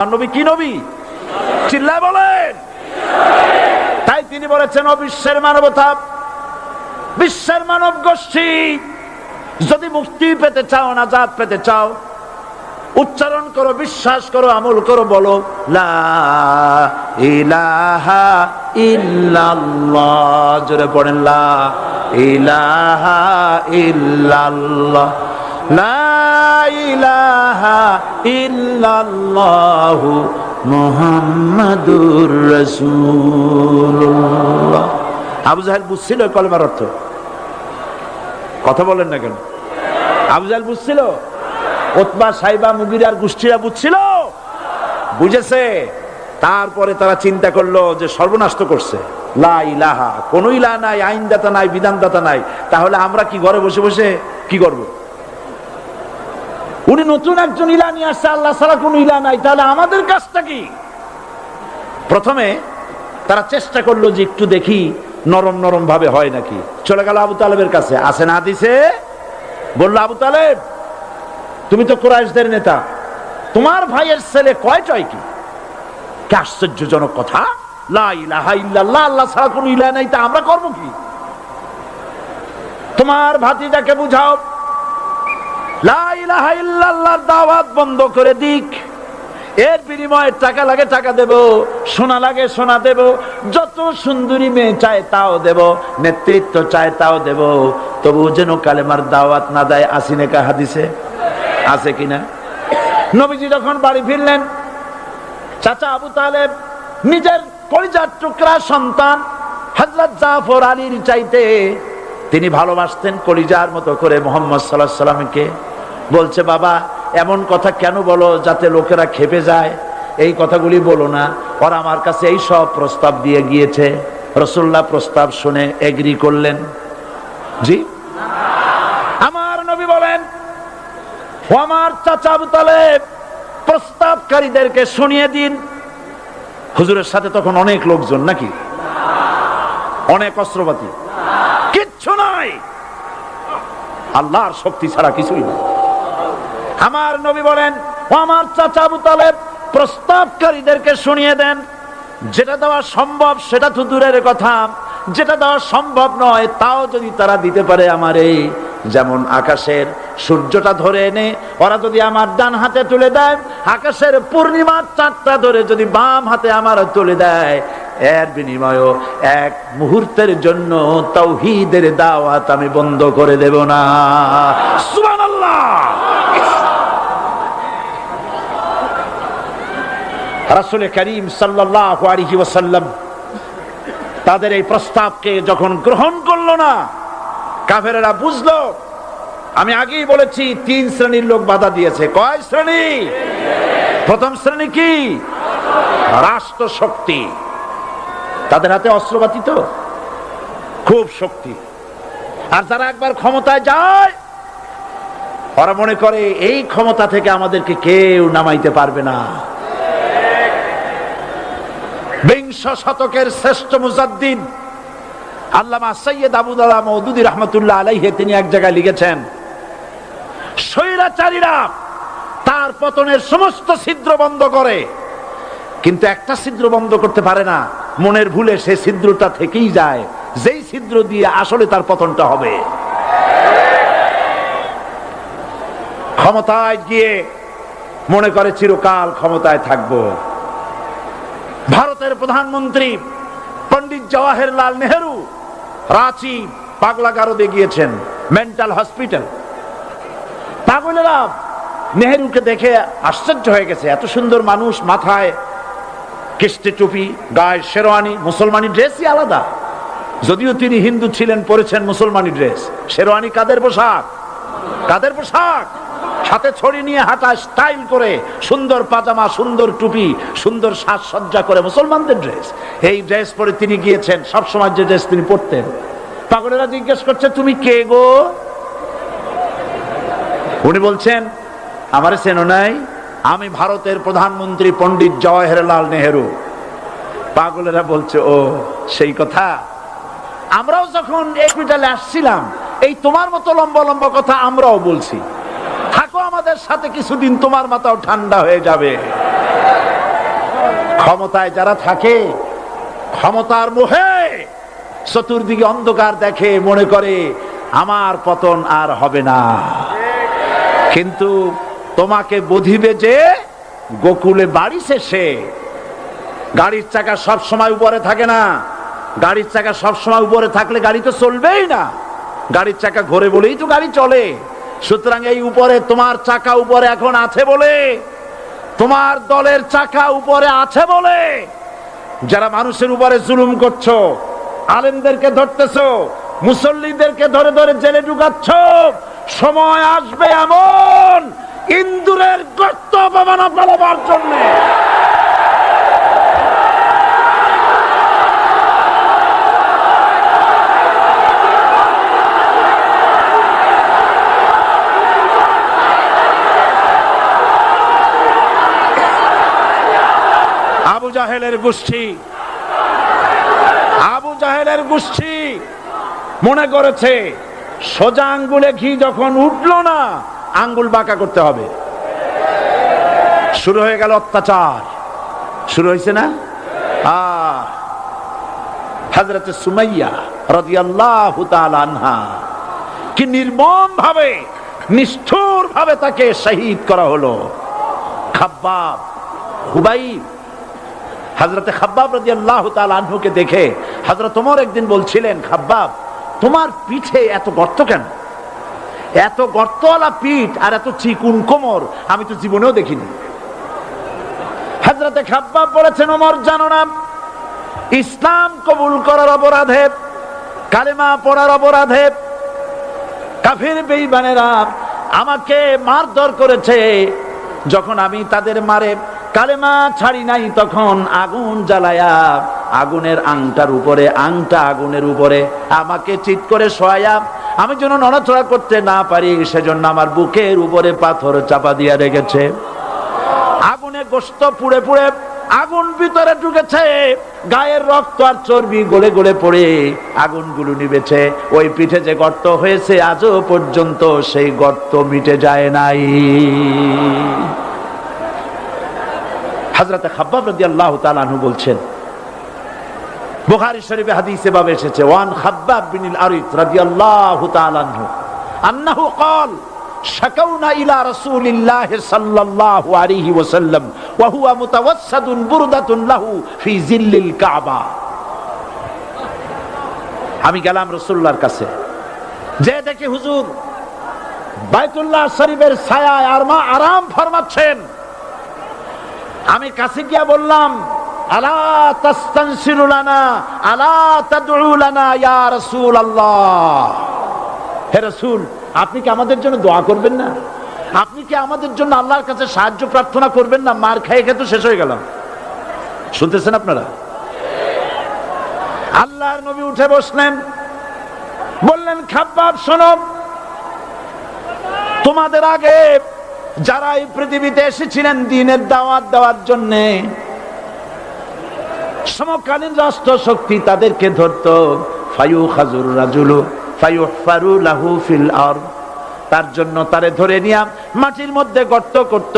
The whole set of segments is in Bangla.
নবী কি নবী? চিল্লায় বলেন। তাই তিনি বলেছেন, ও বিশ্বের মানবতা, বিশ্বের মানব গোষ্ঠী, যদি মুক্তি পেতে চাও, নাজাত পেতে চাও, উচ্চারণ করো, বিশ্বাস করো, আমল করো, বলো লা ইলাহা ইল্লাল্লাহ। জোরে পড়েন, লা ইলাহা ইল্লাল্লাহ, লা ইলাহা ইল্লাল্লাহু মুহাম্মাদুর রাসূলুল্লাহ। আবু জাহেল বুঝছিল কলেমার অর্থ? কথা বলেন না কেন? আবু জাহেল বুঝছিল? উতবা, সাইবা, মুগিরার গোষ্ঠীরা বুঝছিল? বুঝেছে। তারপরে তারা চিন্তা করলো যে সর্বনাশ তো করছে, লা ইলাহা, কোন ইলাহ নাই, আইনদাতা নাই, বিধানদাতা নাই, তাহলে আমরা কি ঘরে বসে বসে কি করব? উনি নতুন একজন ইলাহ নিয়ে আসছে, আল্লাহ ছাড়া কোন ইলাহ নাই, তাহলে আমাদের কাজটা কি? প্রথমে তারা চেষ্টা করলো যে একটু দেখি নরম নরম ভাবে হয় নাকি। চলে গেল আবু তালেবের কাছে, আসে না হাদিসে, বললো, আবু তালেব, তুমি তো কুরাইশদের নেতা, তোমার ভাইয়ের ছেলে কয়টাই কি? কি আশ্চর্যজনক কথা! লা ইলাহা ইল্লাল্লাহ, আল্লাহ ছাড়া কোন ইলাহ নাই, তা আমরা করব কি? তোমার ভাতিজাকে বুঝাও লা ইলাহা ইল্লাল্লাহর দাওয়াত বন্ধ করে দিক, এর বিনিময়ে টাকা লাগে টাকা দেব, সোনা লাগে সোনা দেব, যত সুন্দরী মেয়ে চায় তাও দেব, নেতৃত্ব চায় তাও দেব, তবু যেন কালেমার দাওয়াত না দেয়। আসিনে কা হাদিসে আছে কিনা? নবীজি যখন বাড়ি ফিরলেন, চাচা আবু তালেব নিজের কলিজার টুকরা সন্তান হযরত জাফর আলীর চাইতে তিনি ভালোবাসতেন কলিজার মতো করে মুহাম্মদ সাল্লাল্লাহু আলাইহি ওয়াসাল্লামকে। বলছে, বাবা, এমন কথা কেন বলো যাতে লোকেরা খেপে যায়? এই কথাগুলি বলো না। ওরা আমার কাছে এই সব প্রস্তাব দিয়ে গিয়েছে। রাসূলুল্লাহ প্রস্তাব শুনে এগ্রি করলেন? জি। আমার নবী বলেন, ও আমার চাচা আবু তালেব, প্রস্তাবকারীদেরকে শুনিয়ে দিন। হুজুরের সাথে তখন অনেক লোকজন নাকি? অনেক অস্ত্রপাতি? কিচ্ছু নাই, আল্লাহর শক্তি ছাড়া কিছুই নেই। আমার নবী বলেন, ও আমার চাচা আবু তালেব, প্রস্তাবকারীদেরকে শুনিয়ে দেন, যেটা দেওয়া সম্ভব সেটা তো দূরের কথা, যেটা দেওয়া সম্ভব নয় তাও যদি তারা দিতে পারে আমারে, যেমন আকাশের সূর্যটা ধরে এনে ওরা যদি আমার ডান হাতে তুলে দেয়, আকাশের পূর্ণিমার চাঁদটা ধরে যদি বাম হাতে আমার তুলে দেয়, এর বিনিময়ে এক মুহূর্তের জন্য তাওহীদের দাওয়াত আমি বন্ধ করে দেব না। সুবহানাল্লাহ। রাসূল করিম সাল্লাল্লাহু আলাইহি ওয়াসাল্লাম তাদের এই প্রস্তাবকে যখন গ্রহণ করলো না, কাফেরেরা বুঝলো, আমি আগেই বলেছি 3 শ্রেণীর লোক বাধা দিয়েছে। কয় শ্রেণী? প্রথম শ্রেণী কি? রাষ্ট্র শক্তি, তাদের হাতে অস্ত্রপাতি তো খুব শক্তি, আর যারা একবার ক্ষমতায় যায় ওরা মনে করে এই ক্ষমতা থেকে আমাদেরকে কেউ নামাইতে পারবে না। বিংশ শতকের শ্রেষ্ঠ মুজাদ্দিদ আল্লামা সৈয়দ আবুদুল্লাহ মওদুদী রাহমাতুল্লাহ আলাইহি তিনি এক জায়গায় লিখেছেন, স্বৈরাচারীরা তার পতনের সমস্ত ছিদ্র বন্ধ করে, কিন্তু একটা ছিদ্র বন্ধ করতে পারে না, মনের ভুলে সেই ছিদ্রটা থেকেই যায়, যেই ছিদ্র দিয়ে আসলে তার পতনটা হবে। ক্ষমতায় গিয়ে মনে করে চিরকাল ক্ষমতায় থাকবো। ভারতের প্রধানমন্ত্রী পণ্ডিত জওয়াহরলাল নেহেরু রাঁচি পাগলাগারদে গিয়েছেন, মেন্টাল হসপিটাল। পাগলেরা নেহেরুকে দেখে আশ্চর্য হয়ে গেছে, এত সুন্দর মানুষ, মাথায় কিস্তি টুপি, গায়ে শেরওয়ানি, মুসলমানি ড্রেসই আলাদা, যদিও তিনি হিন্দু ছিলেন, পরেছেন মুসলমানি ড্রেস। শেরওয়ানি কাদের পোশাক? কাদের পোশাক? হাতে ছড়ি নিয়ে হাঁটা, স্টাইল করে, সুন্দর পাজামা, সুন্দর টুপি, সুন্দর সাজসজ্জা করে, মুসলমানদের ড্রেস। এই ড্রেস পরে তিনি গিয়েছেন, সবসময় যে ড্রেস তিনি পরতেন। পাগলেরা জিজ্ঞেস করছে, তুমি কে গো? উনি বলছেন, আমারে চেনো নাই? আমি ভারতের প্রধানমন্ত্রী পণ্ডিত জওয়াহরলাল নেহেরু। পাগলেরা বলছে, ও সেই কথা, আমরাও যখন হসপিটালে আসছিলাম এই তোমার মতো লম্বা লম্বা কথা আমরাও বলছি, থাকো আমাদের সাথে কিছুদিন, তোমার মাথাও ঠান্ডা হয়ে যাবে। ক্ষমতায় যারা থাকে, ক্ষমতার মোহে চতুর্দিকে অন্ধকার দেখে, মনে করে আমার পতন আর হবে না। কিন্তু তোমাকে বুঝিবে যে গোকুলে বাড়ি শেষে। গাড়ির চাকা সব সময় উপরে থাকে না। গাড়ির চাকা সব সময় উপরে থাকলে গাড়ি তো চলবেই না। গাড়ির চাকা ঘোরে বলেই তো গাড়ি চলে। সুতরাং এই উপরে তোমার চাকা উপরে এখন আছে বলে, তোমার দলের চাকা উপরে আছে বলে যারা মানুষের উপরে জুলুম করছো, আলেমদেরকে ধরতেছো, মুসল্লিদেরকে ধরে ধরে জেলে ঢুকাচ্ছ, সময় আসবে এমন ইন্দুরের গর্ত অপমানা পালাবার জন্য। আবু জাহেলের গোষ্ঠী মনে করেছে সোজা আঙ্গুলে ঘি যখন উঠলো না, আঙ্গুল বাঁকা করতে হবে। শুরু হয়ে গেল অত্যাচার, শুরু হয়েছে না? হযরতে সুমাইয়া রাদিয়াল্লাহু তাআলা আনহা কি নির্মম ভাবে, নিষ্ঠুর ভাবে তাকে শহীদ করা হলো। খাব্বাব, হুবাইব, হযরতে খাব্বাব রাদিয়াল্লাহু তাআলা আনহুকে দেখে হযরত ওমর একদিন বলছিলেন, খাব্বাব তোমার পিঠে এত গর্ত কেন? এত গর্তওয়ালা পিঠ আর এত চিকুন কোমর আমি তো জীবনেও দেখিনি। হযরতে খাব্বাব বলেছেন, ওমর জানো না, ইসলাম কবুল করার অপরাধে, কালেমা পড়ার অপরাধে কাফির বেঈমানেরা আমাকে মারধর করেছে। যখন আমি তাদের মারে কালেমা ছাড়ি নাই, তখন আগুন জ্বালায়া আগুনের আংটার উপরে, আংটা আগুনের উপরে আমাকে চিৎ করে শোয়ায়া, আমি যেন নড়াচড়া করতে না পারি সেজন্য আমার বুকের উপরে পাথর চাপা দিয়া রেখেছে। আগুনে গোশত পুড়ে পুড়ে আগুন ভিতরে ঢুকেছে, গায়ের রক্ত আর চর্বি গলে গলে পড়ে আগুনগুলো নিবেছে। ওই পিঠে যে গর্ত হয়েছে আজও পর্যন্ত সেই গর্ত মিটে যায় নাই। হযরতে খাব্বাব রাদিয়াল্লাহু তাআলা আনহু বলছেন, বুখারী শরীফে হাদিসে ভাবে এসেছে, ওয়ান খাব্বাব বিন আরিত রাদিয়াল্লাহু তাআলা আনহু আন্নাহু ক্বাল শাকাউনা ইলা রাসূলিল্লাহি সাল্লাল্লাহু আলাইহি ওয়াসাল্লাম ওয়া হুয়া মুতাওয়াসসাদুন বুরদাতুন লাহু ফি জিল্লিল কাবা। আমি গেলাম রাসূলুল্লাহর কাছে, যে দেখি হুজুর বাইতুল্লাহ শরীফের ছায়ায় আরাম ফরমাচ্ছেন। আমি কাছে গিয়া বললাম, আলা তাস্তানসিরু লানা আলা তাদউ লানা ইয়া রাসূলুল্লাহ, হে রাসূল আপনি কি আমাদের জন্য দোয়া করবেন না? আপনি কি আমাদের জন্য আল্লাহর কাছে সাহায্য প্রার্থনা করবেন না? মার খেয়ে খেয়ে তো শেষ হয়ে গেলাম। শুনতেছেন আপনারা? আল্লাহর নবী উঠে বসলেন, বললেন, খাব্বাব শোনো, তোমাদের আগে যারা এই পৃথিবীতে এসেছিলেন দ্বীনের দাওয়াত দেওয়ার জন্য, সমকালীন রাষ্ট্র শক্তি তাদেরকে ধরতো, ফায়ুখাজুর রাজুলু ফায়ুহফারু লাহু ফিল আরদ, তার জন্য তারে ধরে নিয়া মাটির মধ্যে গর্ত করত,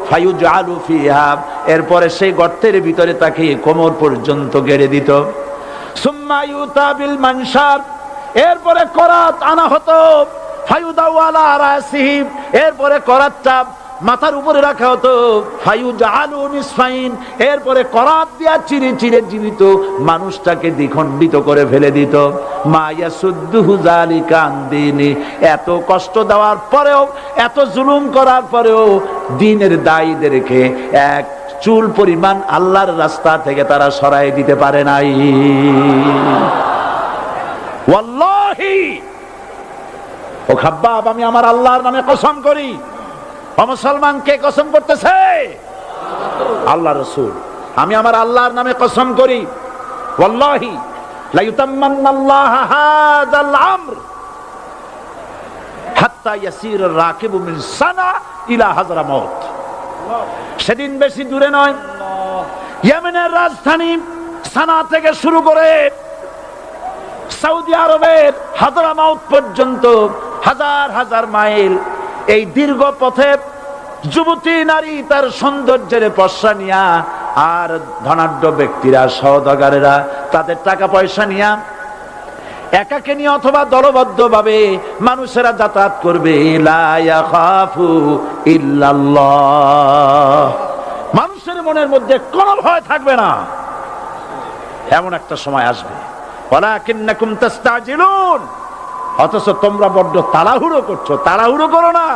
ফায়ুজআলু ফিহা, এরপরে সেই গর্তের ভিতরে তাকে কোমর পর্যন্ত গেড়ে দিত। সুম্মা ইউতা বিল মানশার, এরপরে করাত আনা হতো, ফায়ুদাউ আলা রাসিহি, এরপরে করাতটা মাথার উপরে রাখা হতো, ফায়ুজআলু নিসফাইন, এরপরে করাত দিয়া চিরে চিরে জীবিত মানুষটাকে দ্বিখণ্ডিত করে ফেলে দিত। মা ইয়াসুদ্দুহু যালিকা আন দীনি, এত কষ্ট দেওয়ার পরেও, এত জুলুম করার পরেও দ্বীনের দায়ীদেরকে এক চুল পরিমাণ আল্লাহর রাস্তা থেকে তারা সরাই দিতে পারে নাই। ওয়াল্লাহি, ও খাব্বাব, আমি আমার আল্লাহর নামে কসম করি। ও মুসলমান, কে কসম করতেছে? আল্লাহ রাসূল। আমি আমার আল্লাহর নামে কসম করি, ওয়াল্লাহি লা ইউতাম্মান্নাল্লাহু হাযাল আমর হাত্তা ইয়াসির রাকিবু মিন সানা ইলা হাযরামাউত। সেদিন বেশি দূরে নয়, ইয়েমেনের রাজধানী সানা থেকে শুরু করে সৌদি আরবের হাযরামাউত পর্যন্ত হাজার হাজার মাইল, এই দীর্ঘ পথে যুবতী নারী তার সৌন্দর্যের পশ্চা নিয়া আর ধনাঢ্য ব্যক্তিরা, সওদাগরেরা তাদের টাকা পয়সা নিয়ে একাকে নিয়ে অথবা দলবদ্ধ ভাবে মানুষেরা যাতায়াত করবে। লা ইয়াখাফু ইল্লাল্লাহ, মানুষের মনের মধ্যে কোনো ভয় থাকবে না। এমন একটা সময় আসবে, ওয়ালাকিন্নাকুম তাস্তাজিলুন, অথচ তোমরা বড্ড তাড়াহুড়ো করছো। তাড়াহুড়ো করো না,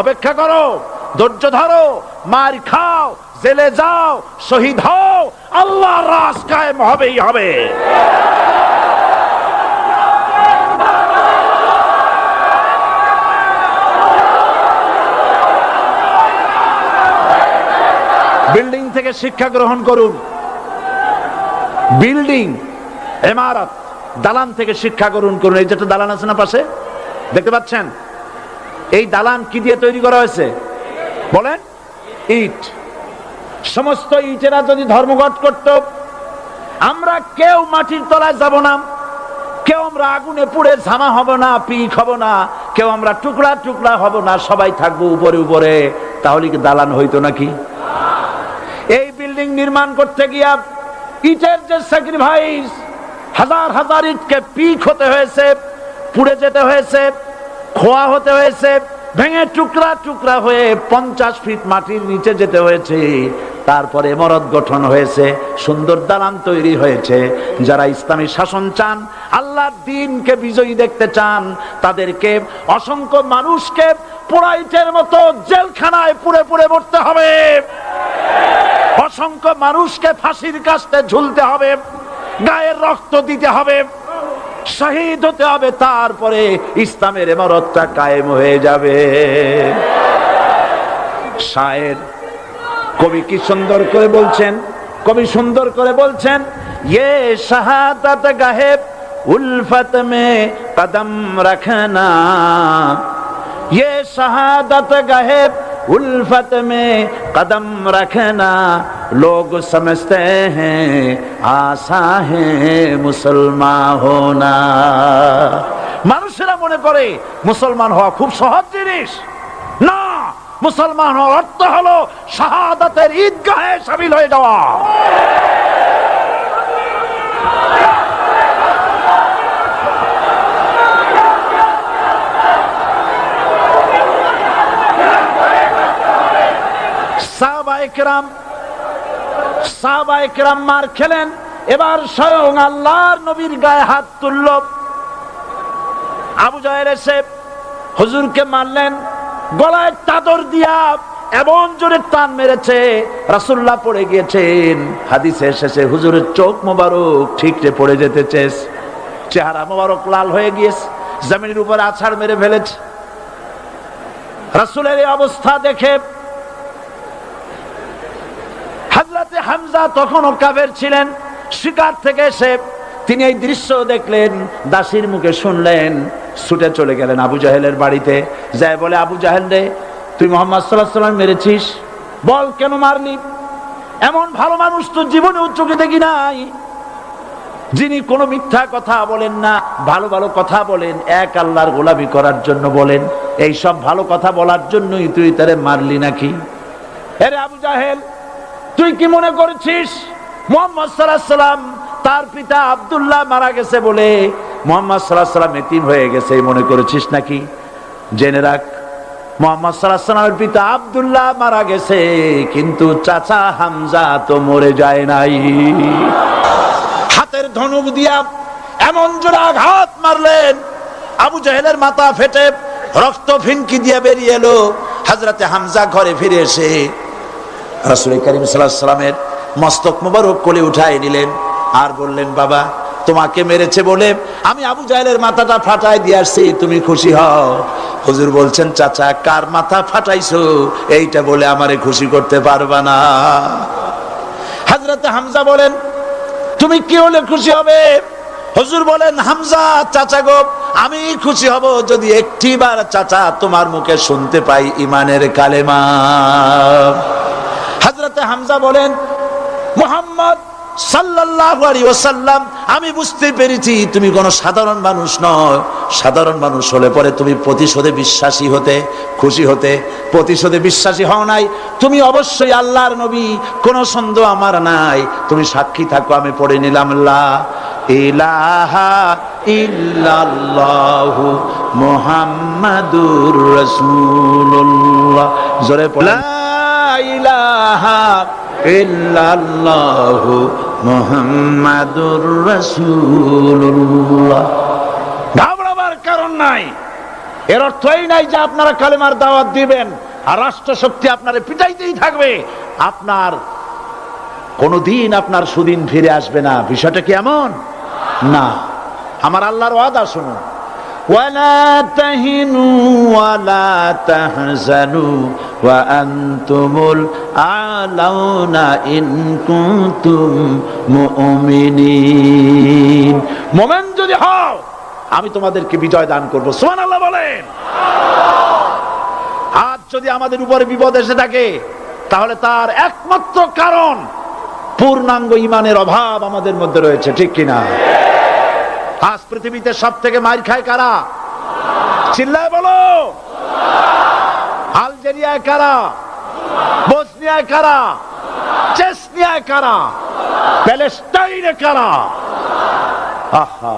অপেক্ষা করো, ধৈর্য ধরো, মার খাও, জেলে যাও, শহীদ হও, আল্লাহর রাজ কায়েম হবেই হবে। বিল্ডিং থেকে শিক্ষা গ্রহণ করুন। বিল্ডিং, ইমারত, দালান থেকে শিক্ষা গ্রহণ করুন। এই যেটা দালান আছে না পাশে, দেখতে পাচ্ছেন? এই দালান কি দিয়ে তৈরি করা হয়েছে বলেন? ইট। সমস্ত ইটেরা যদি ধর্মঘট করত, আমরা কেউ মাটির তলায় যাব না, কেউ আমরা আগুনে পুড়ে ঝামা হব না, পিক হব না, কেউ আমরা টুকরা টুকরা হব না, সবাই থাকবো উপরে উপরে, তাহলে কি দালান হইতো নাকি? এই বিল্ডিং নির্মাণ করতে গিয়া ইটের যে স্যাক্রিফাইস, হাজার হাজার ইটকে পিক হতে হয়েছে, পুড়ে যেতে হয়েছে, খোয়া হতে হয়েছে, ভেঙে টুকরা টুকরা হয়ে 50 ফিট মাটির নিচে যেতে হয়েছে, তারপরে ইমারত গঠন হয়েছে, সুন্দর দালান তৈরি হয়েছে। যারা ইসলামী শাসন চান, আল্লাহর দ্বীনকে বিজয়ী দেখতে চান, তাদেরকে অসংখ্য মানুষকে পোড়া ইটের মতো জেলখানায় পুড়ে পুড়ে মরতে হবে, অসংখ্য মানুষকে ফাঁসির কাস্তে ঝুলতে হবে, গায়ের রক্ত দিতে হবে, শহীদ হতে হবে, তারপরে ইসলামের ইমারতটা কায়েম হয়ে যাবে। শায়ের, কবি কি সুন্দর করে বলছেন, কবি সুন্দর করে বলছেন, ये शहादत गाहे उल्फत में कदम रखना, ये शहादत गाहे उल्फत में कदम रखना, लोग समझते हैं आसा है मुसलमान होना। মানুষেরা মনে করে মুসলমান হওয়া খুব সহজ জিনিস। না, মুসলমান হওয়ার অর্থ হলো শাহাদাতের ঈদগাহে শামিল হয়ে যাওয়া। সাহাবায়ে কেরাম মার খেলেন, এবার স্বয়ং আল্লাহর নবীর গায়ে হাত তুলল। আবু জাহেল এসে হুজুরকে মারলেন, গলায় চাদর দিয়া এমন জোরে টান মেরেছে, রাসূলুল্লাহ পড়ে গিয়েছেন। হাদিসে এসেছে হুজুরের চোখ মোবারক ঠিকরে পড়ে যেতেছে, চেহারা মোবারক লাল হয়ে গিয়েছে, জমিনের উপর আছাড় মেরে ফেলেছে। রাসূলের এই অবস্থা দেখে হযরতে হামজা তখনও কাফের ছিলেন, শিকার থেকে এসে তিনি এই দৃশ্য দেখলেন, দাসীর মুখে শুনলেন, ছুটে চলে গেলেন আবু জাহেলের বাড়িতে। যায় বলে, আবু জাহেল রে, তুই মুহাম্মদ সাল্লাল্লাহু আলাইহি ওয়াসাল্লাম মেরেছিস, বল কেন মারলি? এমন ভালো মানুষ তো জীবনে চোখে দেখি নাই, যিনি কোনো মিথ্যা কথা বলেন না, ভালো ভালো কথা বলেন, এক আল্লাহর গোলামি করার জন্য বলেন। এই সব ভালো কথা বলার জন্যই তুই তারে মারলি নাকি? আরে আবু জাহেল, তুই কি মনে করছিস মুহাম্মদ সাল্লাল্লাহু আলাইহি ওয়াসাল্লাম তার পিতা আব্দুল্লাহ মারা গেছে বলে মুহাম্মদ সাল্লাল্লাহু আলাইহি ওয়াসাল্লাম এতিম হয়ে গেছে মনে করেছিস নাকি? জেনে রাখ, মুহাম্মদ সাল্লাল্লাহু আলাইহি ওয়াসাল্লামের পিতা আব্দুল্লাহ মারা গেছে, কিন্তু চাচা হামজা তো মরে যায় নাই। হাতের ধনুক দিয়া এমন জোরে আঘাত মারলেন, আবু জাহেলের মাথা ফেটে রক্ত ফিনকি দিয়ে বেরিয়ে এলো। হযরতে হামজা ঘরে ফিরে এসে রাসূল কারীম সাল্লাল্লাহু আলাইহি ওয়াসাল্লামের মস্তক মোবারক কোলে উঠায় নিলেন আর বললেন, বাবা, তোমাকে মেরেছে বলে আমি আবু জাহেলের মাথাটা ফাটাই দিয়ে আসছি, তুমি খুশি হও। হুজুর বলছেন, চাচা, কার মাথা ফাটাইছো এইটা বলে আমারে খুশি করতে পারবা না। হযরতে হামজা বলেন, তুমি কি হলে খুশি হবে? হুজুর বলেন, হামজা চাচা গো, আমি খুশি হব যদি একটিবার চাচা তোমার মুখে শুনতে পাই ঈমানের কালেমা। হযরতে হামজা বলেন, মুহাম্মদ সাল্লাল্লাহু আলাইহি ওয়াসাল্লাম, আমি বুঝতে পেরেছি তুমি কোনো সাধারণ মানুষ নয়, সাধারণ মানুষ হলে পরে তুমি প্রতিশোধে বিশ্বাসী হতে, খুশি হতে। প্রতিশোধে বিশ্বাসী হও নাই, তুমি অবশ্যই আল্লাহর নবী, কোনো সন্দেহ আমার নাই। তুমি সাক্ষী থাকো, আমি পড়ে নিলাম লা ইলাহা ইল্লাল্লাহু মুহাম্মাদুর রাসূলুল্লাহ। জোরে পড়ে লা ইলাহা ইল্লাল্লাহু মুহাম্মাদুর রাসূলুল্লাহ। ঘাবড়াবার কারণ নাই। এর অর্থ এই নাই যে আপনারা কালেমার দাওয়াত দিবেন আর রাষ্ট্রশক্তি আপনারে পিটাইতেই থাকবে, আপনার কোনদিন আপনার সুদিন ফিরে আসবে না। বিষয়টা কি এমন না। আমার আল্লাহর ওয়াদা শুনুন, ওয়ালা তাহিনু ওয়ালা তাহজানু ওয়া আনতুমুল আলাউনা ইন কুনতুম মুমিনিন। মুমিন যদি হও আমি তোমাদেরকে বিজয় দান করব। সুবহানাল্লাহ বলেন। আজ যদি আমাদের উপরে বিপদ এসে থাকে তাহলে তার একমাত্র কারণ পূর্ণাঙ্গ ঈমানের অভাব আমাদের মধ্যে রয়েছে, ঠিক কিনা? আজ পৃথিবীতে সব থেকে মার খায় কারা? চিল্লায় বলো। আলজেরিয়ায় কারা? বসনিয়ায় কারা? চেচনিয়ায় কারা? প্যালেস্টাইনে কারা? আহা,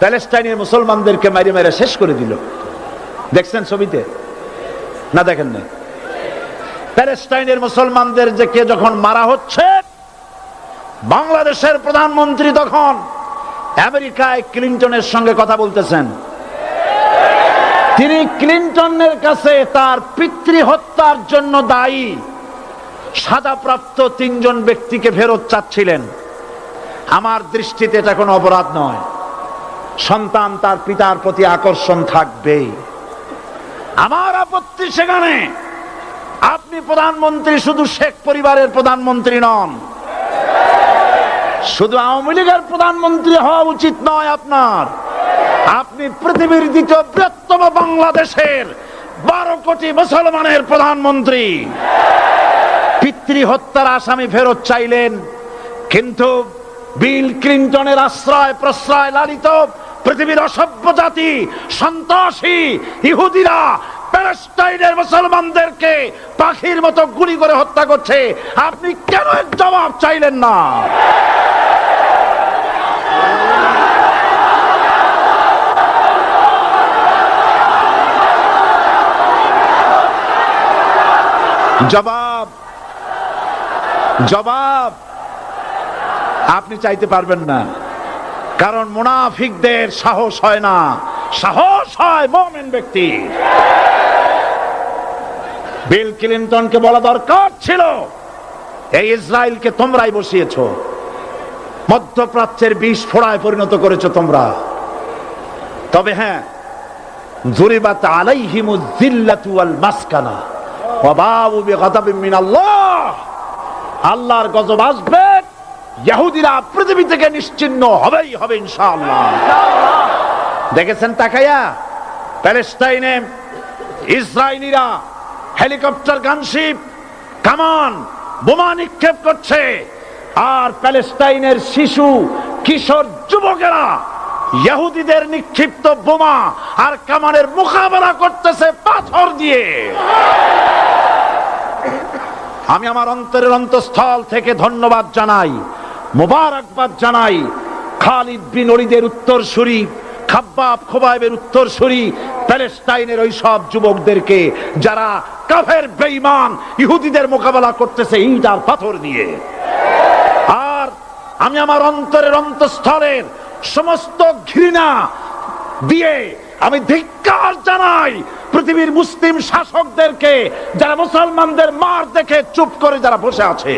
প্যালেস্টাইনের মুসলমানদেরকে মারি মেরে শেষ করে দিল। দেখছেন ছবিতে না? দেখেন না? প্যালেস্টাইনের মুসলমানদের যে কে যখন মারা হচ্ছে, বাংলাদেশের প্রধানমন্ত্রী তখন আমেরিকায় ক্লিনটনের সঙ্গে কথা বলতেছেন। তিনি ক্লিনটনের কাছে তার পিতৃ হত্যার জন্য দায়ী সাজাপ্রাপ্ত 3 জন ব্যক্তিকে ফেরত চাচ্ছিলেন। আমার দৃষ্টিতে এটা কোনো অপরাধ নয়। সন্তান তার পিতার প্রতি আকর্ষণ থাকবেই। আমার আপত্তি সেখানে আপনি প্রধানমন্ত্রী শুধু শেখ পরিবারের প্রধানমন্ত্রী নন, শুধু আওয়ামী লীগের প্রধানমন্ত্রী হওয়া উচিত নয় আপনার। আপনি পৃথিবীর দ্বিতীয় বৃহত্তম বাংলাদেশের 12 কোটি মুসলমানের প্রধানমন্ত্রী। পিতৃ হত্যার আসামি ফেরত চাইলেন, কিন্তু বিল ক্লিনটনের আশ্রয় প্রশ্রয় লালিত পৃথিবীর অসভ্য জাতি সন্ত্রাসী ইহুদিরা প্যালেস্টাইনের মুসলমানদেরকে পাখির মতো গুলি করে হত্যা করছে। আপনি কেন এর জবাব চাইলেন না? জবাব আপনি চাইতে পারবেন না, কারণ মুনাফিকদের সাহস হয় না, সাহস হয় মুমিন ব্যক্তির। বিল ক্লিনটনকে বলা দরকার ছিল, এই ইসরায়েলকে তোমরাই বসিয়েছো, মধ্যপ্রাচ্যের বিষ ফোড়ায় পরিণত করেছো তোমরা। তবে হ্যাঁ, যুরিবাত আলাইহিমুয যিল্লাতু ওয়াল মাসকানা ওয়া বাউ বিগাদাবিন মিনাল্লাহ। আল্লাহর গজব আসবে, ইহুদিরা পৃথিবী থেকে নিশ্চিহ্ন হবেই হবে ইনশাআল্লাহ। দেখেছেন তাকায়া প্যালেস্টাইনে ইসরায়েলিরা হেলিকপ্টার, গানশিপ, কামান, বোমা নিক্ষেপ করছে, আর প্যালেস্টাইনের শিশু কিশোর যুবকেরা ইহুদিদের নিক্ষিপ্ত বোমা আর কামানের মোকাবেলা করতেছে পাথর দিয়ে। আমি আমার অন্তরের অন্তঃস্থল থেকে ধন্যবাদ জানাই, মোবারকবাদ জানাই খালিদ বিন ওলীদের উত্তরসূরি, খাব্বাব খোবাইবের উত্তরসূরি প্যালেস্টাইনের ওই সব যুবকদেরকে যারা কাফের বেঈমান ইহুদিদের মোকাবেলা করতেছে ইট আর পাথর দিয়ে। আর আমি আমার অন্তরের অন্তঃস্থলের সমস্ত ঘৃণা দিয়ে আমি ধিক্কার জানাই পৃথিবীর মুসলিম শাসকদেরকে, যারা মুসলমানদের মার দেখে চুপ করে যারা বসে আছে।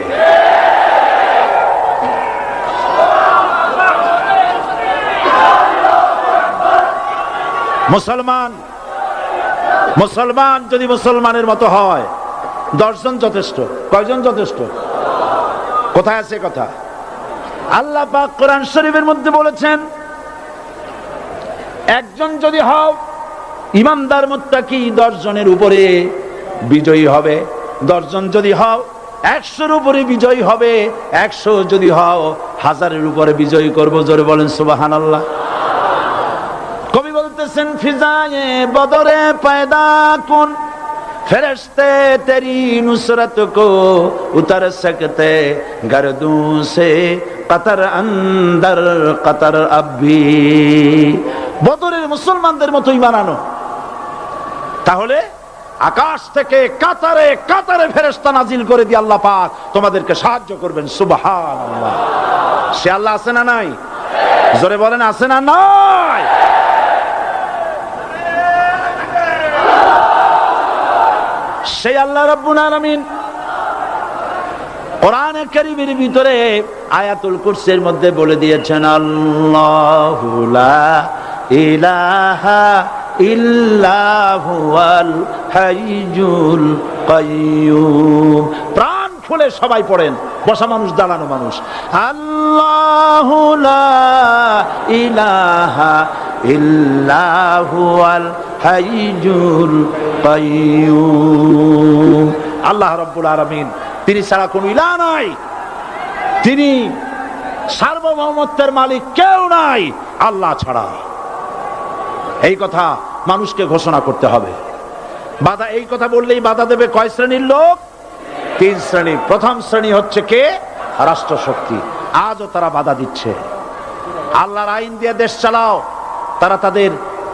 মুসলমান যদি মুসলমানের মতো হয়, 10 জন যথেষ্ট। কয়জন যথেষ্ট? কোথায় আছে কথা? আল্লাহ পাক কোরআন শরীফের মধ্যে বলেছেন, একজন যদি হও ইমানদার মুত্তাকি 10 জনের উপরে বিজয়ী হবে। 10 জন যদি হও 100-র উপরে বিজয়ী হবে। 100 যদি হও 1000-এর উপরে বিজয়ী করব। জোরে বলেন সুবহানাল্লাহ। কবি বলতেছে फरमाते फिजाए बदरे पैदा कुन फरिश्ते तेरी नुसरत को उतर सकते गर्दों से कतर अंदर कतर अब भी বদরের মুসলমানদের মতো ঈমান আনো, তাহলে আকাশ থেকে কাতারে কাতারে ফেরেশতা নাজিল করে দিয়ে আল্লাহ পাক তোমাদেরকে সাহায্য করবেন। সুবহানাল্লাহ। সে আল্লাহ আছে না নাই? জোরে বলেন আছে না নাই? সেই আল্লাহ রাব্বুল আলামিন কোরআনে কারীমের ভিতরে আয়াতুল কুরসির মধ্যে বলে দিয়েছেন আল্লাহু লা ইলাহা ইল্লা হুয়াল হাইয়ুল কাইয়্যুম। প্রাণ খুলে সবাই পড়েন, বসা মানুষ দাঁড়ানো মানুষ। আল্লাহু লা ইলাহা ইল্লা হুয়াল হাইয়ুল কাইয়্যুম। আল্লাহ রাব্বুল আলামিন, তিনি ছাড়া কোনো ইলাহ নাই, তিনি সার্বভৌমত্বের মালিক, কেউ নাই আল্লাহ ছাড়া। এই কথা মানুষকে ঘোষণা করতে হবে। বাধা, এই কথা বললেই বাধা দেবে কয় শ্রেণীর লোক? তিন শ্রেণী। প্রথম শ্রেণী হচ্ছে কে? রাষ্ট্রশক্তি। আজও তারা বাধা দিচ্ছে। আল্লাহর আইন দিয়ে দেশ চালাও, তারা তাদের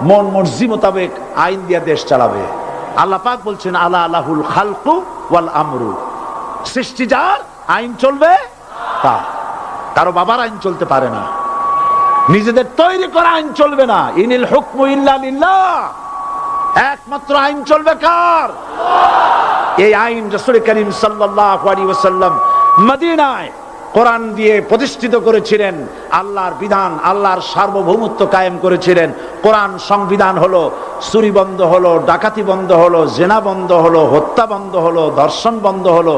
মন মর্জি মোতাবেক আইন দিয়ে দেশ চালাবে। আল্লাহ পাক বলছেন আলা আলাহুল খালকু ওয়াল আমরু, সৃষ্টি যার, আইন চলবে তার। কারো বাবার আইন চলতে পারে না, নিজেদের তৈরি করা আইন চলবে না। ইনিল হুকমু ইল্লা লিল্লাহ, একমাত্র আইন চলবে কার? এই আইন রাসূল করিম সাল্লাল্লাহু আলাইহি ওয়াসাল্লাম মদিনায় কোরআন দিয়ে প্রতিষ্ঠিত করেছিলেন। আল্লাহর বিধান, আল্লাহর সার্বভৌমত্ব কায়েম করেছিলেন। কোরআন সংবিধান হলো, চুরি বন্ধ হলো, ডাকাতি বন্ধ হলো, জেনা বন্ধ হলো, হত্যা বন্ধ হলো, ধর্ষণ বন্ধ হলো,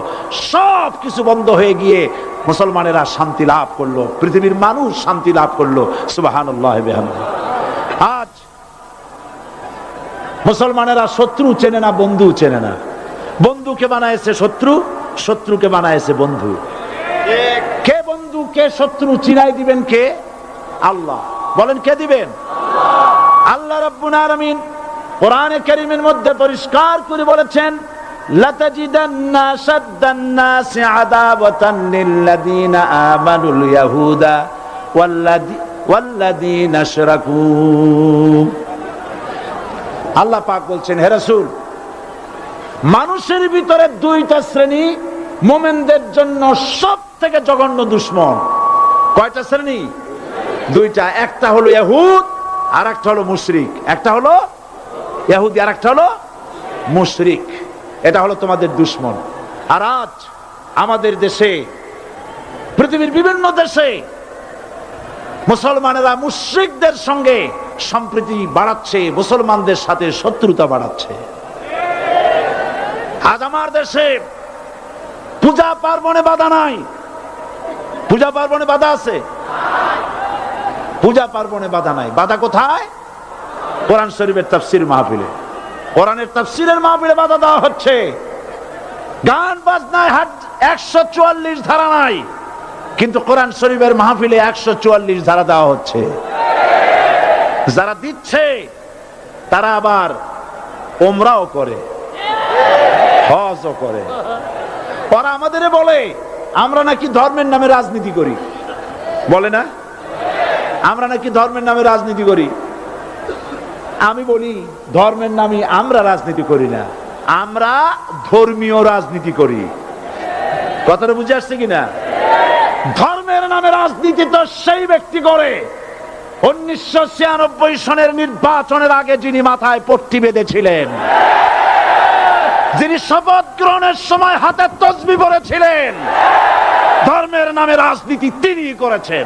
সব কিছু বন্ধ হয়ে গিয়ে মুসলমানেরা শান্তি লাভ করলো, পৃথিবীর মানুষ শান্তি লাভ করলো। সুবহানাল্লাহ বিহামদিহি। আজ মুসলমানেরা শত্রু চেনে না, বন্ধু চেনে না। বন্ধুকে বানায়েছে শত্রু, শত্রুকে বানায়েছে বন্ধু। কে বন্ধু কে শত্রু চিনাই দিবেন কে? আল্লাহ। বলেন কে দিবেন? আল্লাহ রাব্বুল আলামিন কোরআনে কারীমের মধ্যে পরিষ্কার করে বলেছেন লাতাজিদান্না শাদ্দান নাসি আদাওয়াতান লিল্লাযীনা আমানুল ইয়াহুদা ওয়াল্লাযীনা আশরাকু। আল্লাহ পাক বলছেন, হে রাসূল, মানুষের ভিতরে দুইটা শ্রেণী মুমিনদের জন্য সব থেকে জঘন্য দুশমন। কয়টা শ্রেণী? দুইটা। একটা হলো ইহুদ আর একটা হলো মুশরিক। একটা হলো ইহুদি আর একটা হলো মুশরিক। এটা হলো তোমাদের দুশমন। আর আজ আমাদের দেশে, পৃথিবীর বিভিন্ন দেশে মুসলমানেরা মুশরিকদের সঙ্গে সম্প্রীতি বাড়াচ্ছে, মুসলমানদের সাথে শত্রুতা বাড়াচ্ছে। আজ আমার দেশে পূজা পার্বণে বাধা নাই। পূজা পার্বণে বাধা আছে? পূজা পার্বণে বাধা নাই। বাধা কোথায়? কোরআন শরীফের তাফসীর মাহফিলে। কোরআনের তাফসীরের মাহফিলে বাধা দেওয়া হচ্ছে। গান বাজনায় 144 ধারা নাই, কিন্তু কোরআন শরীফের মাহফিলে 144 ধারা দেওয়া হচ্ছে। যারা দিচ্ছে তারা আবার ওমরাও করে, হজও করে। ওরা আমাদের বলে আমরা নাকি ধর্মের নামে রাজনীতি করি। বলে না? আমরা নাকি ধর্মের নামে রাজনীতি করি। আমি বলি ধর্মের নামে আমরা রাজনীতি করি না, আমরা ধর্মীয় রাজনীতি করি। কথাটা বুঝে আসছে কিনা? ধর্মের নামে রাজনীতি তো সেই ব্যক্তি করে 1996 সনের নির্বাচনের আগে যিনি মাথায় পট্টি বেঁধেছিলেন, যিনি শপথ গ্রহণের সময় হাতে তসবিহ পড়েছিলেন। ধর্মের নামে রাজনীতি তিনি করেছেন।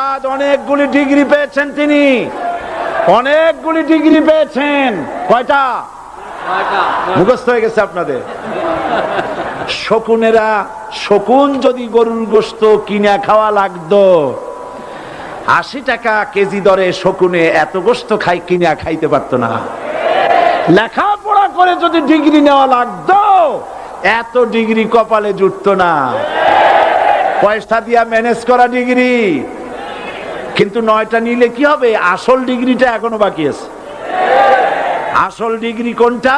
আজ অনেকগুলি ডিগ্রি পেয়েছেন তিনি, অনেকগুলি ডিগ্রি পেয়েছেন। কয়টা? মুখস্থ হয়ে গেছে আপনাদের। শকুনেরা, শকুন যদি গরুর গোশত কিনে খাওয়া লাগতো, 80 টাকা কেজি দরে শকুনে এত গোশত কিনে খাইতে পারতো না। লেখাপড়া করে যদি ডিগ্রি নেওয়া লাগতো, এত ডিগ্রি কপালে জুটতো না। পয়সা দিয়া ম্যানেজ করা ডিগ্রি, কিন্তু 9টা নিলে কি হবে? আসল ডিগ্রিটা এখনো বাকি আছে। আসল ডিগ্রি কোনটা?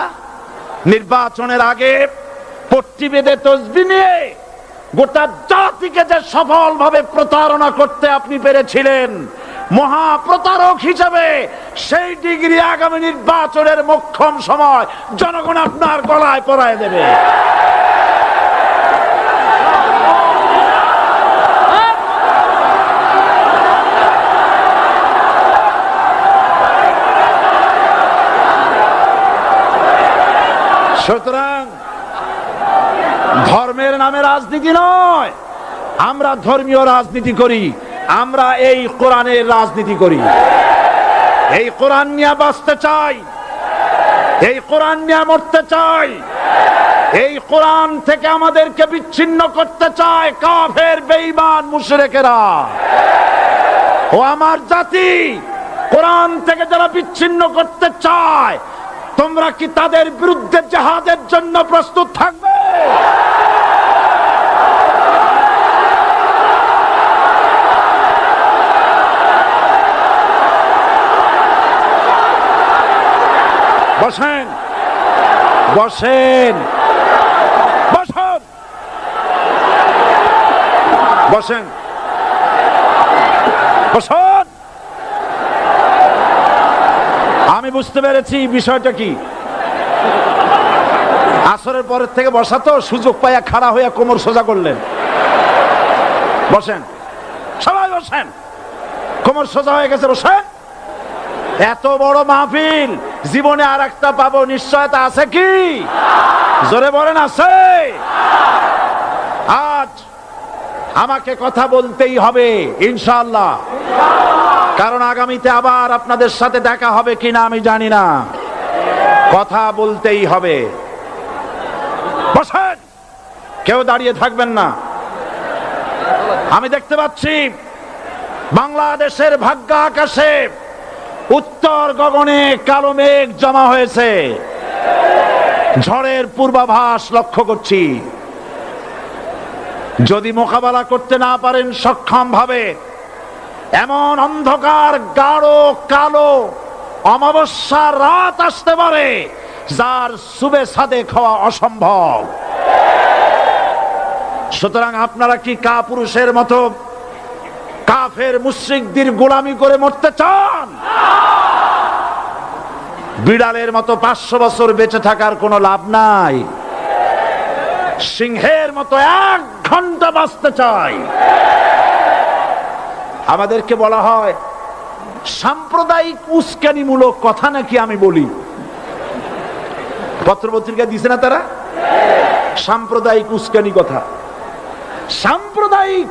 নির্বাচনের আগে পট্টি বেঁধে তসবিহ নিয়ে গোটা জাতিকে যে সফলভাবে প্রতারণা করতে আপনি পেরেছিলেন মহা প্রতারক হিসেবে, সেই ডিগ্রি আগামী নির্বাচনের মোক্ষম সময় জনগণ আপনার গলায় পরায় দেবে। সুতরাং ধর্মের নামে রাজনীতি নয়, আমরা ধর্মীয় রাজনীতি করি, আমরা এই কোরআনের রাজনীতি করি। এই কোরআন নিয়ে বাঁচতে চাই, এই কোরআন নিয়ে মরতে চাই। এই কোরআন থেকে আমাদেরকে বিচ্ছিন্ন করতে চায় কাফের বেঈমান মুশরিকেরা। ও আমার জাতি, কোরআন থেকে যারা বিচ্ছিন্ন করতে চায়, তোমরা কি তাদের বিরুদ্ধে জিহাদের জন্য প্রস্তুত থাকবে? বসেন, বসেন, বসেন, বসেন, বসেন। আমি বুঝতে পেরেছি বিষয়টা কি। আসরের পরের থেকে বসা তো, সুযোগ পাইয়া খাড়া হইয়া কোমর সোজা করলেন। বসেন, সবাই বসেন। কোমর সোজা হয়ে গেছে, বসেন। এত বড় মাহফিল, জীবনে আর একটা পাবো নিশ্চয়তা আছে কি? জোরে বলেন, আছে? আজ আমাকে কথা বলতেই হবে ইনশাআল্লাহ, কারণ আগামীতে আবার আপনাদের সাথে দেখা হবে কিনা আমি জানি না। কথা বলতেই হবে। বসেন, কেউ দাঁড়িয়ে থাকবেন না। আমি দেখতে পাচ্ছি বাংলাদেশের ভাগ্য আকাশে উত্তর গগনে কালো মেঘ জমা হয়েছে। ঝড়ের পূর্বাভাস লক্ষ্য করছি। যদি মোকাবেলা করতে না পারেন সক্ষম ভাবে, এমন অন্ধকার গাঢ় কালো অমাবস্যার রাত আসতে পারে যার সুবে সাদে খাওয়া অসম্ভব। সুতরাং আপনারা কি কাপুরুষের মতো কাফের মুশরিকদের গোলামি করে মরতে চান? বিড়ালের মতো 500 বছর বেঁচে থাকার কোনো লাভ নাই। সিংহের মতো 1 ঘন্টা বাঁচতে চাই। আমাদেরকে বলা হয় সাম্প্রদায়িক উস্কানিমূলক কথা নাকি আমি বলি। পত্রপত্রিকা দিছে না তারা? সাম্প্রদায়িক উস্কানি কথা, সাম্প্রদায়িক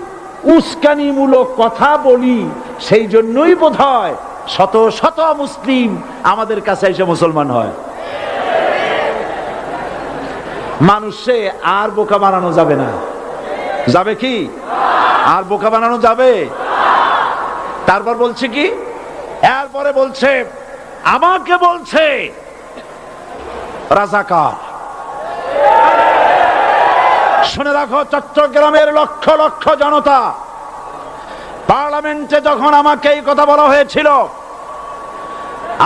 উস্কানিমূলক কথা বলি। সেই জন্যই বোধহয় শত শত মুসলিম আমাদের কাছে এসে মুসলমান হয়। মানুষে আর বোকা বানানো যাবে না। যাবে কি? আর বোকা বানানো যাবে? তারপর বলছে কি? এরপরে বলছে, আমাকে বলছে রাজাকার। শুনে রাখো চট্টগ্রামের লক্ষ লক্ষ জনতা, পার্লামেন্টে যখন আমাকে এই কথা বলা হয়েছিল,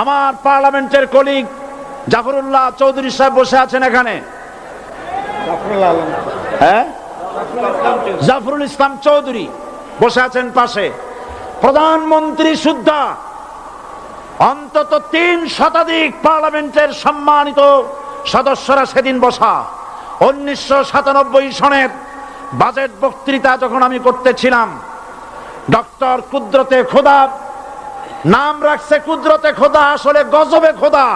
আমার পার্লামেন্টের কলিগ জাফরুল্লাহ চৌধুরী সাহেব বসে আছেন এখানে। হ্যাঁ, জাফরুল ইসলাম চৌধুরী বসে আছেন পাশে। প্রধানমন্ত্রী সুদ্ধা, অন্তত 3 শতাধিক পার্লামেন্টের সম্মানিত সদস্যরা সেদিন বসা। 1997 সনের বাজেট বক্তৃতা যখন আমি করতেছিলাম, ডক্টর কুদরতে খোদা, নাম রাখছে কুদরতে খোদা, আসলে গজবে খোদা।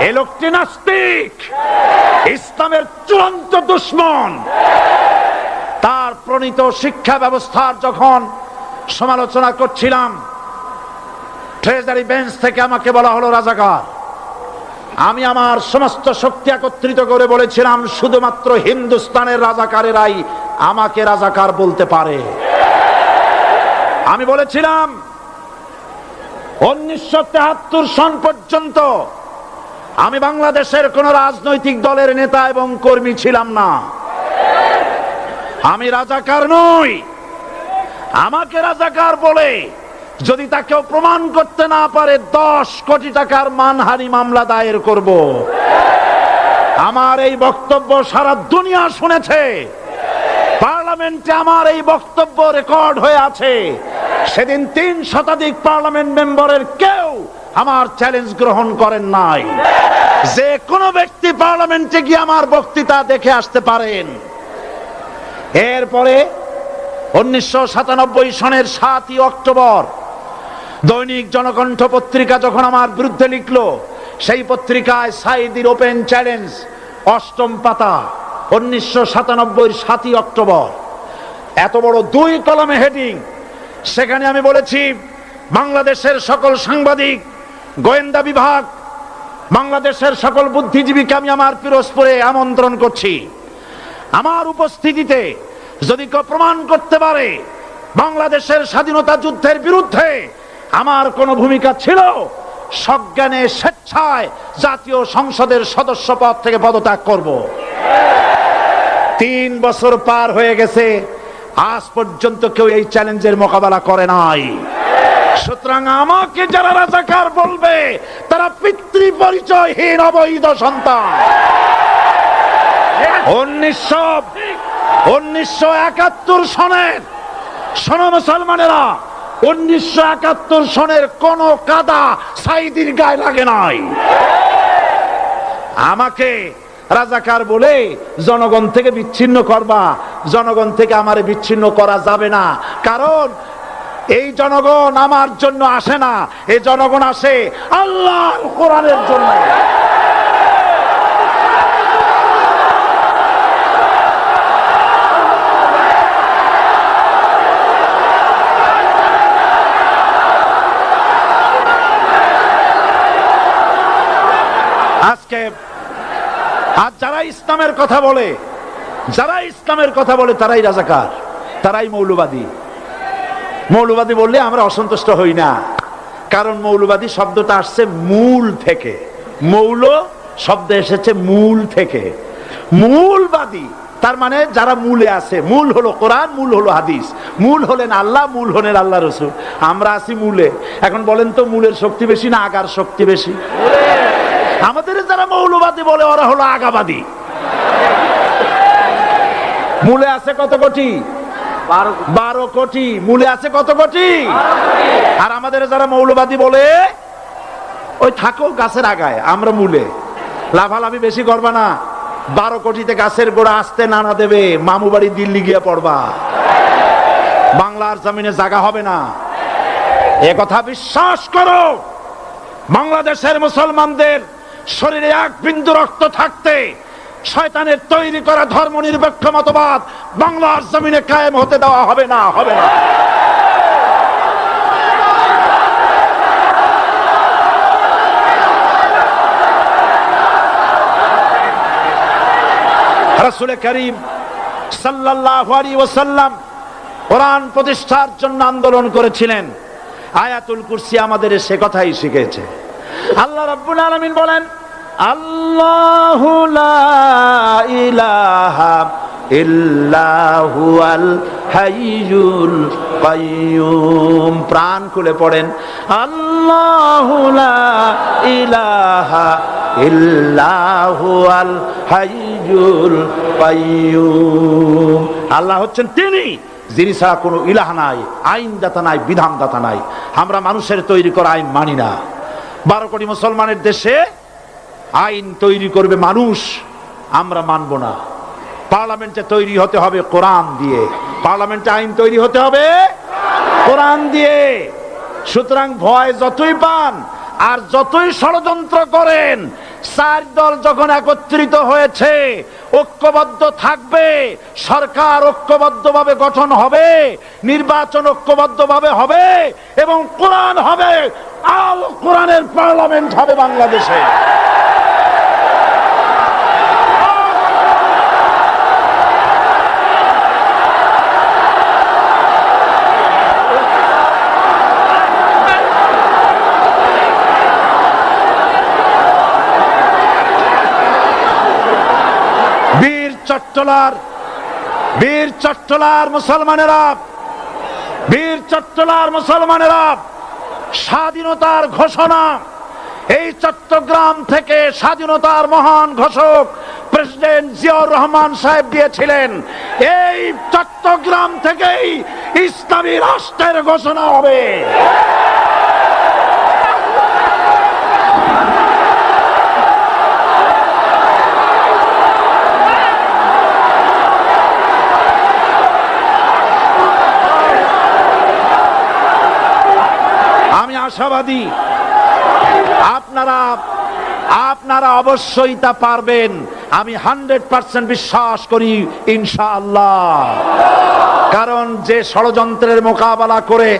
এই লোকটি নাস্তিক, ইসলামের চূড়ান্ত দুশমন। তার প্রণীত শিক্ষা ব্যবস্থার যখন সমালোচনা করছিলাম, ট্রেজারি বেঞ্চ থেকে আমাকে বলা হলো রাজাকার। আমি আমার সমস্ত শক্তি একত্রিত করে বলেছিলাম, শুধুমাত্র হিন্দুস্তানের রাজাকারেরাই আমাকে রাজাকার বলতে পারে। আমি বলেছিলাম 1973 সন পর্যন্ত আমি বাংলাদেশের কোন রাজনৈতিক দলের নেতা এবং কর্মী ছিলাম না। আমি রাজাকার নই, আমাকে রাজাকার বলে যদি তাকেও প্রমাণ করতে না পারে 10 কোটি টাকার মানহানি মামলা দায়ের করব। আমার এই বক্তব্য সারা দুনিয়া শুনেছে, পার্লামেন্টে আমার এই বক্তব্য রেকর্ড হয়ে আছে। সেদিন 3 শতাধিক পার্লামেন্ট মেম্বারের কেউ আমার চ্যালেঞ্জ গ্রহণ করেন নাই। যে কোনো ব্যক্তি পার্লামেন্টে গিয়ে আমার বক্তৃতা দেখে আসতে পারেন। এরপরে 1997 সনের 7ই অক্টোবর দৈনিক জনকণ্ঠ পত্রিকা যখন আমার বিরুদ্ধে লিখলো, সেই পত্রিকায় সাঈদীর ওপেন চ্যালেঞ্জ 8ম পাতা 1997 7ই অক্টোবর, এত বড় 2 কলমে হেডিং। সেখানে আমি বলেছি, বাংলাদেশের সকল সাংবাদিক, গোয়েন্দা বিভাগ, বাংলাদেশের সকল বুদ্ধিজীবীকে আমি আমার পিরোজপুরে আমন্ত্রণ করছি। আমার উপস্থিতিতে যদি কেউ প্রমাণ করতে পারে বাংলাদেশের স্বাধীনতা যুদ্ধের বিরুদ্ধে আমার কোনো ভূমিকা ছিল, সজ্ঞানে স্বেচ্ছায় জাতীয় সংসদের সদস্য পদ থেকে পদত্যাগ করব। 3 বছর পার হয়ে গেছে, আজ পর্যন্ত কেউ এই চ্যালেঞ্জের মোকাবেলা করে নাই। সুতরাং আমাকে যারা রাজাকার বলবে তারা পিতৃ পরিচয়হীন অবৈধ সন্তান। 1971 সনের, শোনো মুসলমানেরা, 1971 সনের কোন কাদা সাঈদীর গায়ে লাগে নাই। আমাকে রাজাকার বলে জনগণ থেকে বিচ্ছিন্ন করবা, জনগণ থেকে আমারে বিচ্ছিন্ন করা যাবে না। কারণ এই জনগণ আমার জন্য আসে না, এই জনগণ আসে আল্লাহর কোরআনের জন্য। আজকে আর যারা ইসলামের কথা বলে, তারাই রাজাকার, তারাই মৌলবাদী। মৌলবাদী বললে আমরা অসন্তুষ্ট হই না, কারণ মৌলবাদী শব্দটা আসছে মূল থেকে। মৌল শব্দ এসেছে মূল থেকে। মূলবাদী তার মানে যারা মূলে আছে। মূল হলো কোরআন, মূল হলো হাদিস, মূল হলেন আল্লাহ, মূল হলেন আল্লাহ রসুল। আমরা আছি মূলে। এখন বলেন তো মূলের শক্তি বেশি না আগার শক্তি বেশি? আমাদের যারা মৌলবাদী বলে ওরা হলো আগাবাদী। মূলে আছে কত কোটি? 12 কোটি। মূলে আছে কত কোটি? আর আমাদের যারা মৌলবাদী বলে ওই থাকো গাছের আগায়, আমরা মূলে। লাভালাভি বেশি করবা না, 12 কোটিতে গাছের গোড়া আসতে নানা দেবে, মামু বাড়ি দিল্লি গিয়ে পড়বা, বাংলার জমিনে জায়গা হবে না। এ কথা বিশ্বাস করো। বাংলাদেশের মুসলমানদের শরীরে 1 বিন্দু রক্ত থাকতে শয়তানের তৈরি করা ধর্ম নিরপেক্ষ মতবাদ বাংলার জমিনে কায়েম হতে দেওয়া হবে না, হবে না। রাসূল করিম সাল্লাল্লাহু আলাইহি ওয়াসাল্লাম কোরআন প্রতিষ্ঠার জন্য আন্দোলন করেছিলেন। আয়াতুল কুরসি আমাদের সে কথাই শিখেছে। আল্লাহ রাব্বুল আলামিন বলেন, আল্লাহু লা ইলাহা ইল্লা হুয়াল হাইয়ুল কাইয়্যুম। প্রাণ খুলে পড়েন, আল্লাহু লা ইলাহা ইল্লা হুয়াল হাইয়ুল কাইয়্যুম। আল্লাহ হচ্ছেন তিনি, যিনি ছাড়া কোনো ইলাহ নাই, আইনদাতা নাই, বিধানদাতা নাই। আমরা মানুষের তৈরি করা আইন মানি না। 12 কোটি মুসলমানের দেশে আইন তৈরি করবে মানুষ, আমরা মানব না। পার্লামেন্টে তৈরি হতে হবে কোরআন দিয়ে, পার্লামেন্টে আইন তৈরি হতে হবে কোরআন দিয়ে। সুতরাং ভয় যতই পান আর যতই ষড়যন্ত্র করেন, 4 দল যখন একত্রিত হয়েছে, ঐক্যবদ্ধ থাকবে, সরকার ঐক্যবদ্ধভাবে গঠন হবে, নির্বাচন ঐক্যবদ্ধভাবে হবে এবং কোরআন হবে, আল কোরআনের পার্লামেন্ট হবে বাংলাদেশে। বীর চট্টলার মুসলমানেরা বীর চট্টলার মুসলমানেরা, স্বাধীনতার ঘোষণা এই চট্টগ্রাম থেকে স্বাধীনতার মহান ঘোষক প্রেসিডেন্ট জিয়াউর রহমান সাহেব দিয়েছিলেন। এই চট্টগ্রাম থেকেই ইসলামী রাষ্ট্রের ঘোষণা হবে। আমি আশাবাদী আপনারা অবশ্যই তা পারবেন। আমি 100% বিশ্বাস করি ইনশাআল্লাহ। কারণ যে ষড়যন্ত্রের মোকাবেলা করে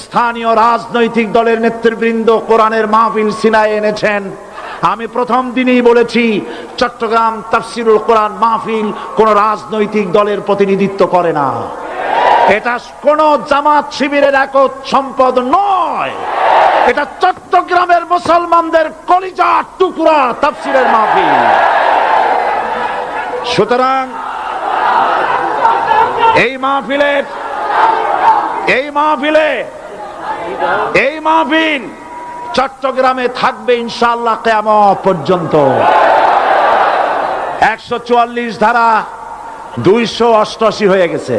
স্থানীয় রাজনৈতিক দলের নেতৃবৃন্দ কোরআনের মাহফিল সিনায় এনেছেন, আমি প্রথম দিনই বলেছি চট্টগ্রাম তাফসিরুল কোরআন মাহফিল কোন রাজনৈতিক দলের প্রতিনিধিত্ব করে না। এটা কোন জামাত শিবিরের একক সম্পদ নয়, এটা চট্টগ্রামের মুসলমানদের কলিজার টুকরা তাফসিরের মাহফিল। সুতরাং এই মাহফিল চট্টগ্রামে থাকবে ইনশাআল্লাহ কিয়ামত পর্যন্ত। 144 ধারা 288 হয়ে গেছে,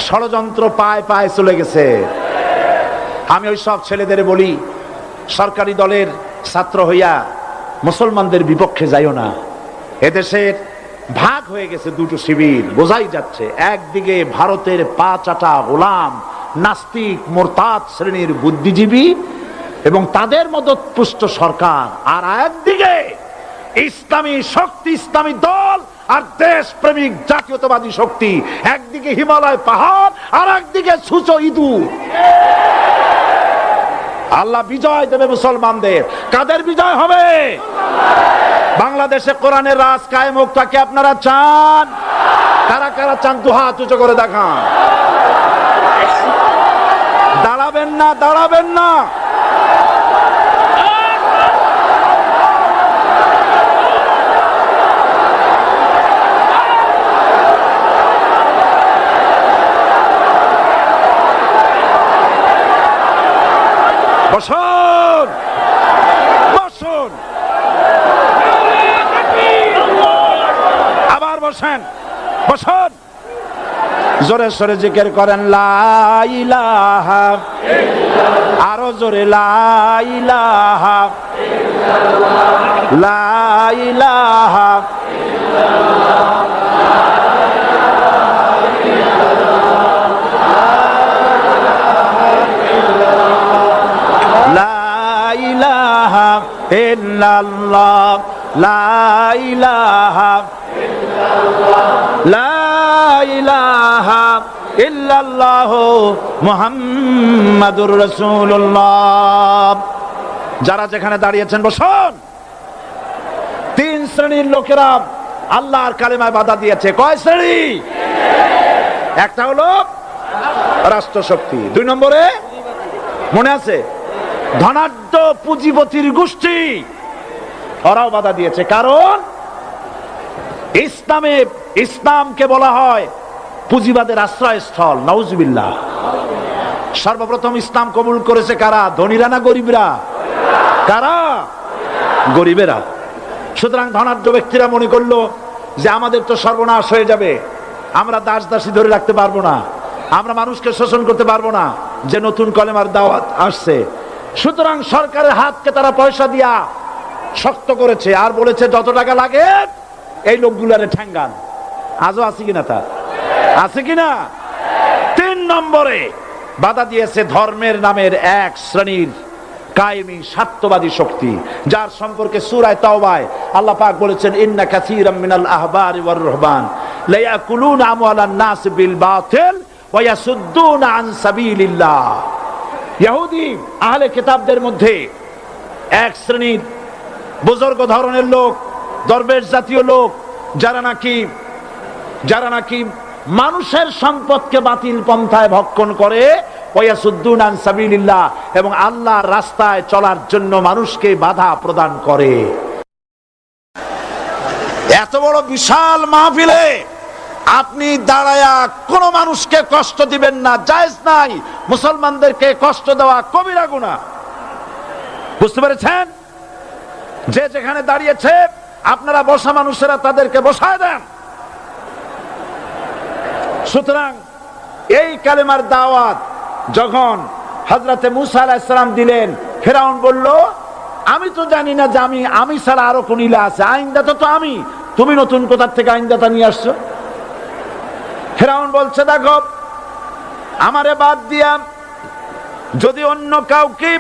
ষড়যন্ত্র পায় পায় চলে গেছে। আমি ওই সব ছেলেদের বলি, সরকারি দলের ছাত্র হইয়া মুসলমানদের বিপক্ষে যাইও না। এদেশের ভাগ হয়ে গেছে দুটো শিবির, বোঝাই যাচ্ছে। একদিকে ভারতের পা চাটা গোলাম নাস্তিক মোরতাদ শ্রেণীর বুদ্ধিজীবী এবং তাদের মদতপুষ্ট সরকার, আর একদিকে ইসলামী শক্তি, ইসলামী দল আর দেশ প্রেমিক জাতীয়তাবাদী শক্তি। একদিকে হিমালয় পাহাড় আর একদিকে সূচো ইঁদুর। আল্লাহ বিজয় দেবে মুসলমানদের। কাদের বিজয় হবে? বাংলাদেশে কোরআনের রাজ কায়েম হোক, তাকে আপনারা চান? কারা কারা চান? দু হাত উঁচু করে দেখান। দাঁড়াবেন না, দাঁড়াবেন না। বসুন, বসুন, আবার বসেন, বসুন। জোরে সরে জিকির করেন লা ইলাহা ইল্লাল্লাহ, আরো জোরে লা ইলাহা ইল্লাল্লাহ, লা ইলাহা ইল্লাল্লাহ, ইল্লাল্লাহ, লা ইলাহা ইল্লাল্লাহ, লা ইলাহা ইল্লাল্লাহ মুহাম্মাদুর রাসূলুল্লাহ। যারা যেখানে দাঁড়িয়েছেন বসুন। 3 শ্রেণীর লোকেরা আল্লাহর কালেমায় বাধা দিয়েছে। কয় শ্রেণী? একটা হলো রাষ্ট্রশক্তি, 2 নম্বরে মনে আছে ধনাঢ্য পুঁজিপতির গোষ্ঠী, ওরাও বাধা দিয়েছে। কারণ ইসলামকে বলা হয় পুঁজিবাদের আশ্রয়স্থল। নাউজুবিল্লাহ। সর্বপ্রথম ইসলাম কবুল করেছে কারা? ধনীরা না গরিবরা? কারা? গরিবেরা। সুতরাং ধনাঢ্য ব্যক্তিরা মনে করলো যে আমাদের তো সর্বনাশ হয়ে যাবে, আমরা দাস দাসী ধরে রাখতে পারবো না, আমরা মানুষকে শোষণ করতে পারবো না, যে নতুন কলেমার দাওয়াত আসছে। সুতরাং সরকারের হাতকে তারা পয়সা দিয়া শক্ত করেছে আর বলেছে যত টাকা লাগে এই লোকগুলারে ঠ্যাঙ্গান। আজও আছে কিনা? তা আছে কিনা? 3 নম্বরে বাধা দিয়েছে ধর্মের নামের এক শ্রেণীর কায়েমি স্বার্থবাদী শক্তি, যার সম্পর্কে সূরা তাওবায় আল্লাহ পাক বলেছেন ইন্না কাসীরাম মিনাল আহবারি ওয়ার রুহবান লা ইয়াকুলুনা আমওয়ালান নাস বিল বাতিল ওয়া ইয়াসুদ্দুনা আন সাবিলিল্লাহ। ইহুদি আহলে কিতাবদের মধ্যে এক শ্রেণীর বুজুর্গ ধরনের লোক, দরবেশ জাতীয় লোক, যারা নাকি মানুষের সম্পদকে বাতিল পন্থায় ভক্ষণ করে, ওয়ায়াসুদ্দুনা আন সাবিলিল্লাহ, এবং আল্লাহর রাস্তায় চলার জন্য মানুষকে বাধা প্রদান করে। এত বড় বিশাল মাহফিলে আপনি দাঁড়ায়া কোন মানুষকে কষ্ট দিবেন না, জায়েজ নাই। মুসলমানদেরকে কষ্ট দেওয়া কবিরা গুনাহ। বুঝতে পেরেছেন? যে যেখানে দাঁড়িয়েছে আপনারা বসা মানুষেরা তাদেরকে বসায় দেন। সুতরাং এই কালেমার দাওয়াত যখন হযরতে মুসা আলাইহিস সালাম দিলেন, ফিরআউন বলল, আমি তো জানি না যে আমি ছাড়া আরো কোন ইলাহ আছে, আইনদাতা তো আমি, তুমি নতুন কোথা থেকে আইনদাতা নিয়ে আসছো? ফিরআউন বলছে, দেখো আমারে বাদ দিয়া যদি অন্য কাউকে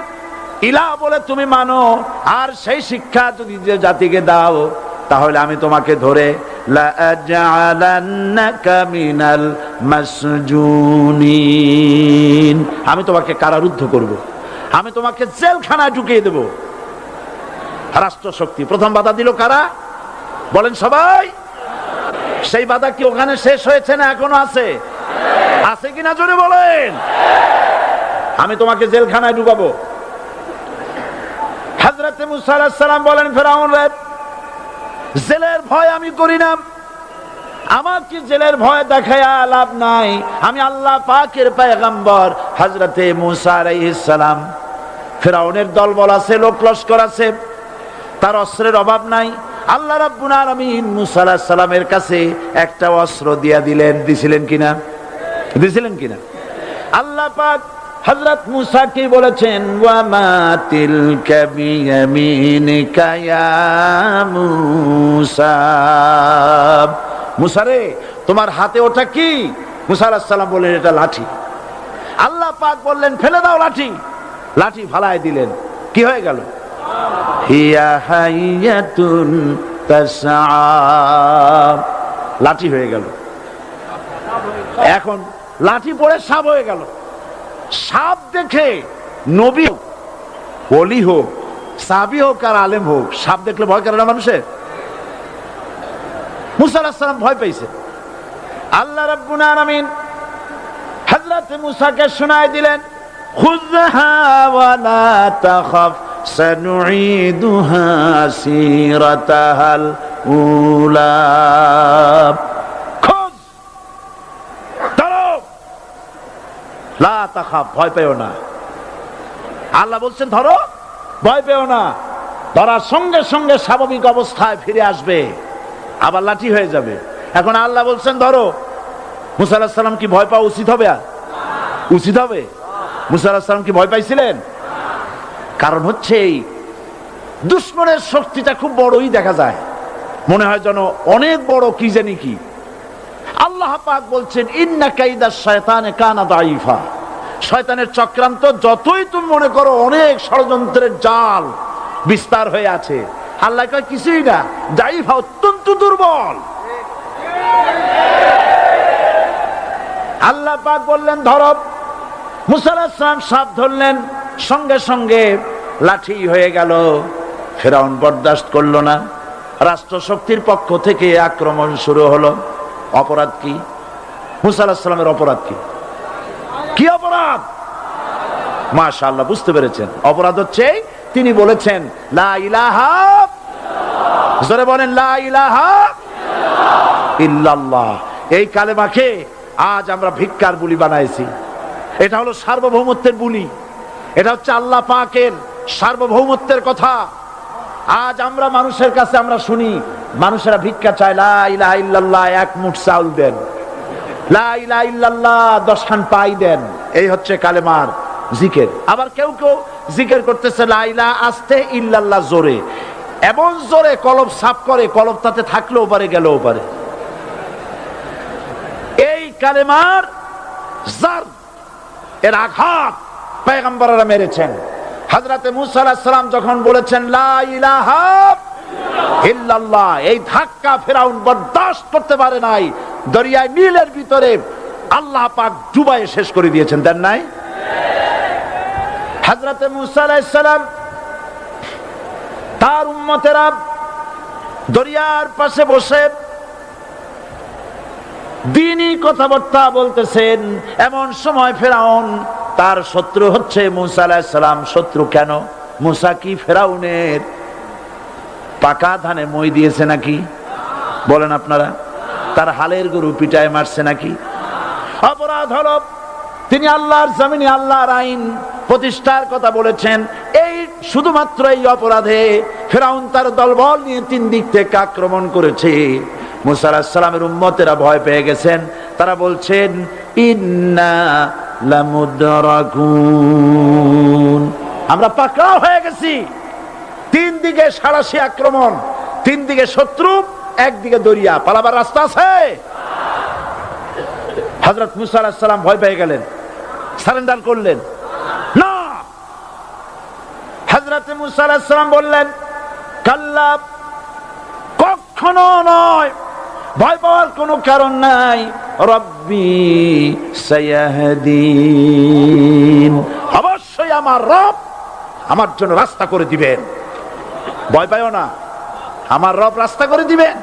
ইলাহ বলে তুমি মানো আর সেই শিক্ষা যদি যে জাতিকে দাও, তাহলে আমি তোমাকে ধরে লাআজআলান্নাকা মিনাল মাসজুনিন, আমি তোমাকে কারারুদ্ধ করব, আমি তোমাকে জেলখানায় ঢুকিয়ে দেব। রাষ্ট্রশক্তি প্রথম বাধা দিল কারা? বলেন সবাই। সেই বাধা কি ওখানে শেষ হয়েছে না এখনো আছে? আছে কিনা জোরে বলেন। আমি তোমাকে জেলখানায় ঢুকাবো। হযরতে মুসা আলাইহিস সালাম বলেন, ফিরআউন রে, জেলের ভয় আমি করি না, আমাকে জেলের ভয় দেখায়া লাভ নাই, আমি আল্লাহ পাকের পয়গম্বর হযরতে মুসা আলাইহিস সালাম। ফিরআউনের দলবল আছে, লোক লস্কর আছে, তার অস্ত্রের অভাব নাই। আল্লাহ রাব্বুল আলামিন মুসা আলাইহিস সালামের কাছে একটা অস্ত্র দিয়া দিলেন। দিছিলেন কিনা? আল্লাহ পাক হযরত মুসা কি বলেছেন? ওয়া মা তিলকা বিয়ামিনিকা ইয়া মুসা, মুসা রে তোমার হাতে ওটা কি? মুসা আলাইহিস সালাম বললেন, এটা লাঠি। আল্লাহ পাক বললেন, ফেলে দাও লাঠি। লাঠি ফালায় দিলেন। কি হয়ে গেল? হিয়া হাইয়াতুন তাসআ, লাঠি হয়ে গেল। এখন লাঠি পড়ে সাপ হয়ে গেল। সাপ দেখে নবী হোক, ওলি হোক, সাহাবী হোক আর আলেম হোক, সাপ দেখলে ভয় করে না মানুষের? মুসা আলাইহিস সালাম ভয় পেয়েছে। আল্লাহ রাব্বুল আলামিন হযরত মুসাকে শোনায় দিলেন, খুযহা ওয়া লা তাখাফ সানুঈদুহা সিরাতাহাল উলা, খোঁজ, ধরো, লা তাখাফ, ভয় পেও না। আল্লাহ বলছেন ধরো, ভয় পেও না। ধরার সঙ্গে সঙ্গে স্বাভাবিক অবস্থায় ফিরে আসবে, আবার লাঠি হয়ে যাবে। এখন আল্লাহ বলছেন ধরো। মুসা আলাইহিস সালাম কি ভয় পাওয়া উচিত হবে? উচিত হবে? মুসা আলাইহিস সালাম কি ভয় পাইছিলেন? কারণ হচ্ছে এই দুশমনের শক্তিটা খুব বড়ই দেখা যায়, মনে হয় যেন অনেক বড়, কি জানি কি। আল্লাহ পাক বলছেন, ইন্না কাইদাশ শায়তানে কানা দাঈফা, শয়তানের চক্রান্ত যতই তুমি মনে করো অনেক ষড়যন্ত্রের জাল বিস্তার হয়ে আছে, আল্লাহ কয় কিছুই না, দাঈফা, অত্যন্ত দুর্বল। আল্লাহ পাক বললেন ধরো। মুসা আলাইহিস সালাম সাপ ধরলেন, সঙ্গে সঙ্গে লাঠি হয়ে গেল। ফিরআউন বরদাস্ত করলো না, রাষ্ট্রশক্তির পক্ষ থেকে আক্রমণ শুরু হলো। অপরাধ কি? মুসা আলাইহিস সালামের অপরাধ কি? কি অপরাধ? মাশাআল্লাহ, বুঝতে পেরেছেন। অপরাধ হচ্ছে তিনি বলেছেন লা ইলাহা, জোরে বলেন লা ইলাহা ইল্লাল্লাহ। এই কালেমাকে আজ আমরা ভিক্ষার বুলি বানাইছি। এটা হলো সার্বভৌমত্বের বুলি, এটা হচ্ছে আল্লাহ পাকের সার্বভৌমত্বের কথা। আজ আমরা মানুষের কাছে আমরা শুনি, মানুষেরা ভিক্ষা চায়, লা ইলাহা ইল্লাল্লাহ, এক মুঠ চাউল দেন, লা ইলাহা ইল্লাল্লাহ 10 খান পাই দেন। এই হচ্ছে কালেমার জিকির। আবার কেউ কেউ জিকির করতেছে লা ইলাহা আস্তে, ইল্লাল্লাহ জোরে, এমন জোরে কলব সাফ করে, কলব তাতে থাকলেও পারে গেলেও পারে। এই কালেমার জার, এর আঘাত পয়গম্বররা মেরেছেন। হযরতে মুসা আলাইহিস সালাম যখন বলেছেন লা ইলাহা ইল্লাল্লাহ, এই ধাক্কা ফিরআউন বরদাস্ত করতে পারে নাই। দরিয়ায় নীলের ভিতরে আল্লাহ পাক ডুবাইয়ে শেষ করে দিয়েছেন, দেন নাই? হযরতে মুসা আলাইহিস সালাম তার উম্মতেরা দরিয়ার পাশে বসে দ্বীনি কথাবার্তা বলতেছেন। এমন সময় ফিরআউন, তার শত্রু হচ্ছে মুসা আলাইহিস সালাম। শত্রু কেন? মুসা কি ফিরআউনের পাকা ধানে মই দিয়েছে নাকি? বলেন আপনারা। তার হালের গরু পিটায় মারছে নাকি? অপরাধ হলো তিনি আল্লাহর জমিনে আল্লাহর আইন প্রতিষ্ঠার কথা বলেছেন। এই শুধুমাত্র এই অপরাধে ফিরআউন তার দলবল নিয়ে 3 দিক থেকে আক্রমণ করেছে। মুসা আলাইহিস সালামের উম্মতেরা ভয় পেয়ে গেছেন। তারা বলছেন ইন্না লামুদরাকুন, আমরা পাকড়াও হয়ে গেছি। 3 দিকে সাড়াশি আক্রমণ, 3 দিকে শত্রু, একদিকে দরিয়া, পালাবার রাস্তা আছে? হযরত মুসা আলাইহিস সালাম ভয় পেয়ে গেলেন, সারেন্ডার করলেন না। হযরত মুসা আলাইহিস সালাম বললেন কাল্লা, কখনো নয়, ভয় পাওয়ার কোনো কারণ নাই। রব্বি সায়াহদিন, অবশ্যই আমার রব আমার জন্য রাস্তা করে দিবেন। ভয় পাইও না, আমার রব রাস্তা করে দিবেন।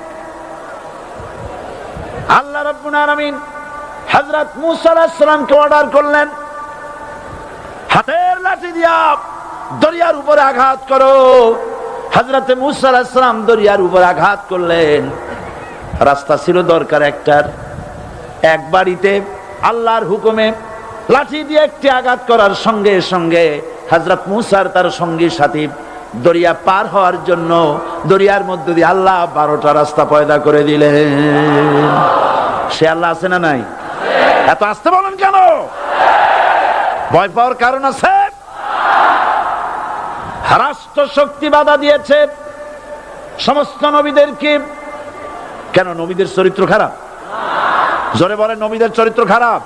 আল্লাহ রাব্বুল আলামিন হযরত মুসা আলাইহিস সালামকে অর্ডার করলেন, হাতের লাঠি দিয়া দরিয়ার উপরে আঘাত করো। হযরত মুসা আলাইহিস সালাম দরিয়ার উপরে আঘাত করলেন। রাস্তা ছিল দরকার একটার, এক বাড়িতে আল্লাহর হুকুমে লাঠি দিয়ে একটি আঘাত করার সঙ্গে সঙ্গে হযরত মুসার তার সঙ্গী সাথী দরিয়া পার হওয়ার জন্য দরিয়ার মধ্যে দিয়ে আল্লাহ 12টা রাস্তা পয়দা করে দিলেন। সে আল্লাহ আছে না নাই? এত আসতে বলেন কেন? ভয় পাওয়ার কারণ আছে? রাষ্ট্র শক্তি বাধা দিয়েছে সমস্ত নবীদেরকে। কেন? নবীদের চরিত্র খারাপ? জোরে বলেন, নবীদের চরিত্র খারাপ?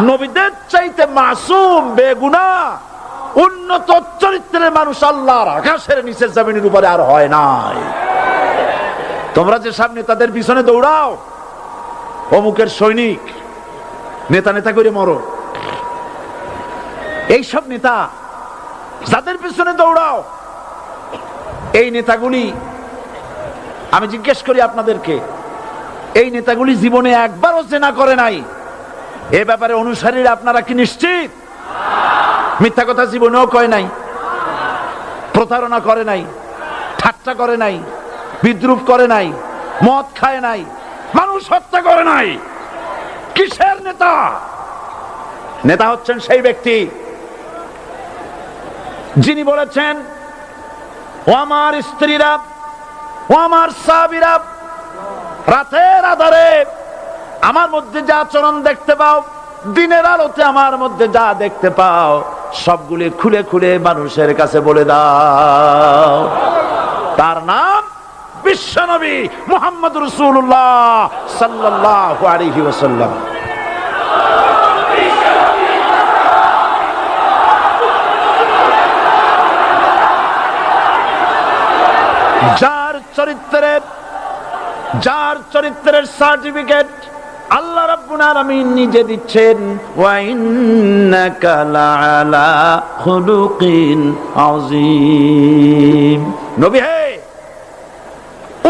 নবীদের চাইতে মাসুম বেগুনাহ উন্নত চরিত্রের মানুষ আল্লাহর আকাশের নিচে জমিনের উপরে আর হয় নাই। তোমরা যে সব নেতাদের পিছনে দৌড়াও, অমুকের সৈনিক, নেতা নেতা করে মরো, এইসব নেতা যাদের পিছনে দৌড়াও, এই নেতাগুলি, আমি জিজ্ঞেস করি আপনাদেরকে, এই নেতাগুলি জীবনে একবারও জেনা করে নাই। এ ব্যাপারে অনুসারীরা আপনারা কি নিশ্চিত? মিথ্যা কথা জীবনেও কয় নাই, প্রতারণা করে নাই, ঠাট্টা করে নাই, বিদ্রুপ করে নাই, মদ খায় নাই, মানুষ হত্যা করে নাই। কিসের নেতা? নেতা হচ্ছেন সেই ব্যক্তি যিনি বলেছেন, ও আমার স্ত্রীরা, ও আমার সাহাবীরা, রাতের আধারে আমার মধ্যে যা আচরণ দেখতে পাও, দিনের আলোতে আমার মধ্যে যা দেখতে পাও, সবগুলি খুলে খুলে মানুষের কাছে বলে দাও। তার নাম বিশ্বনবী মুহাম্মদ রাসূলুল্লাহ সাল্লাল্লাহু আলাইহি ওয়াসাল্লাম। যার চরিত্রের সার্টিফিকেট আল্লাহ রাব্বুল আলামিন নিজে দিচ্ছেন, ওয়া ইন্নাকা লাআলা খুলুকিন আযীম। নবী হে,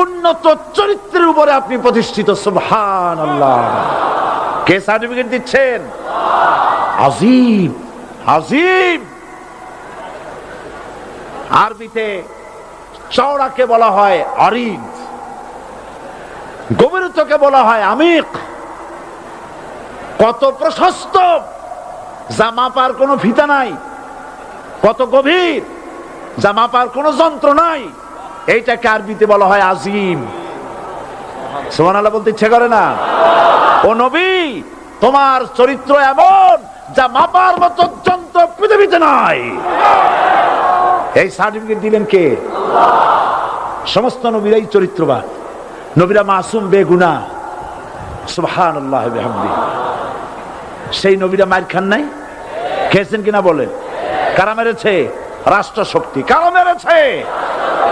উন্নত চরিত্রের উপরে আপনি প্রতিষ্ঠিত। সুবহানাল্লাহ। কে সার্টিফিকেট দিচ্ছেন? আযীম, আযীম। আরবিতে চওড়াকে বলা হয় আরিদ, গভীরতাকে বলা হয় আমিক। কত প্রশস্ত, যা মাপার কোনো ফিতা নাই, কত গভীর, যা মাপার কোনো যন্ত্র নাই, এইটাকে আরবিতে বলা হয় আজিম। সুবহানাল্লাহ বলতে ইচ্ছে করে না? ও নবী, তোমার চরিত্র এমন যা মাপার মতো যন্ত্র পৃথিবীতে নাই। এই সার্টিফিকেট দিলেন কে? সমস্ত নবীরাই চরিত্রবান, নবীরা মাসুম বেগুনাহ। সুবহানাল্লাহ ওয়া বিহামদিহি। সেই নবীরা মার খান নাই? খেয়েছেন কিনা বলেন? কারা মেরেছে? রাষ্ট্র শক্তি। কারা মেরেছে?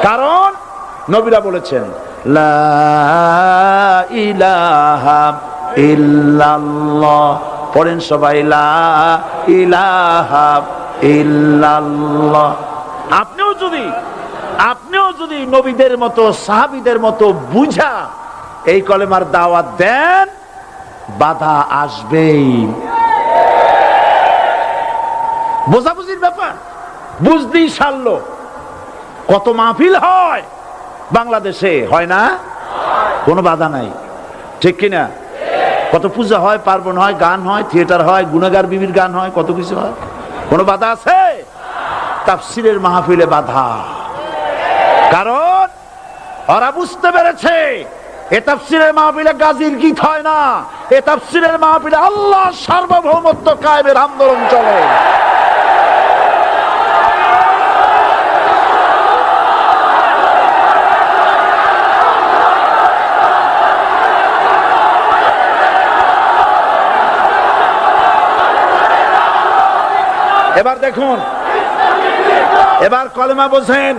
কারণ নবীরা বলেছেন লা ইলাহা ইল্লাল্লাহ। পড়েন সবাই, লা ইলাহা ইল্লাল্লাহ। আপনিও যদি নবীদের মতো, সাহাবীদের মতো বুঝা এই কলেমার দাওয়াত দেন, বাধা আসবেই। বোঝাবুঝির ব্যাপার, বুঝতেই সারলো। কত মাহফিল হয় বাংলাদেশে, হয় না? কোনো বাধা নাই। ঠিক কিনা? কত পূজা হয়, পার্বণ হয়, গান হয়, থিয়েটার হয়, গুণাগার বিবির গান হয়, কত কিছু হয়। কোনো বাধা আছে? তাফসীরের মাহফিলে বাধা। কারণ ওরা বুঝতে পেরেছে এ তাফসীরের মাহফিলে গাজীর গীত হয় না, এ তাফসীরের মাহফিলে আল্লাহর সার্বভৌমত্ব কায়েমের আন্দোলন চলে। এবার দেখুন, এবার কলেমা বোঝেন।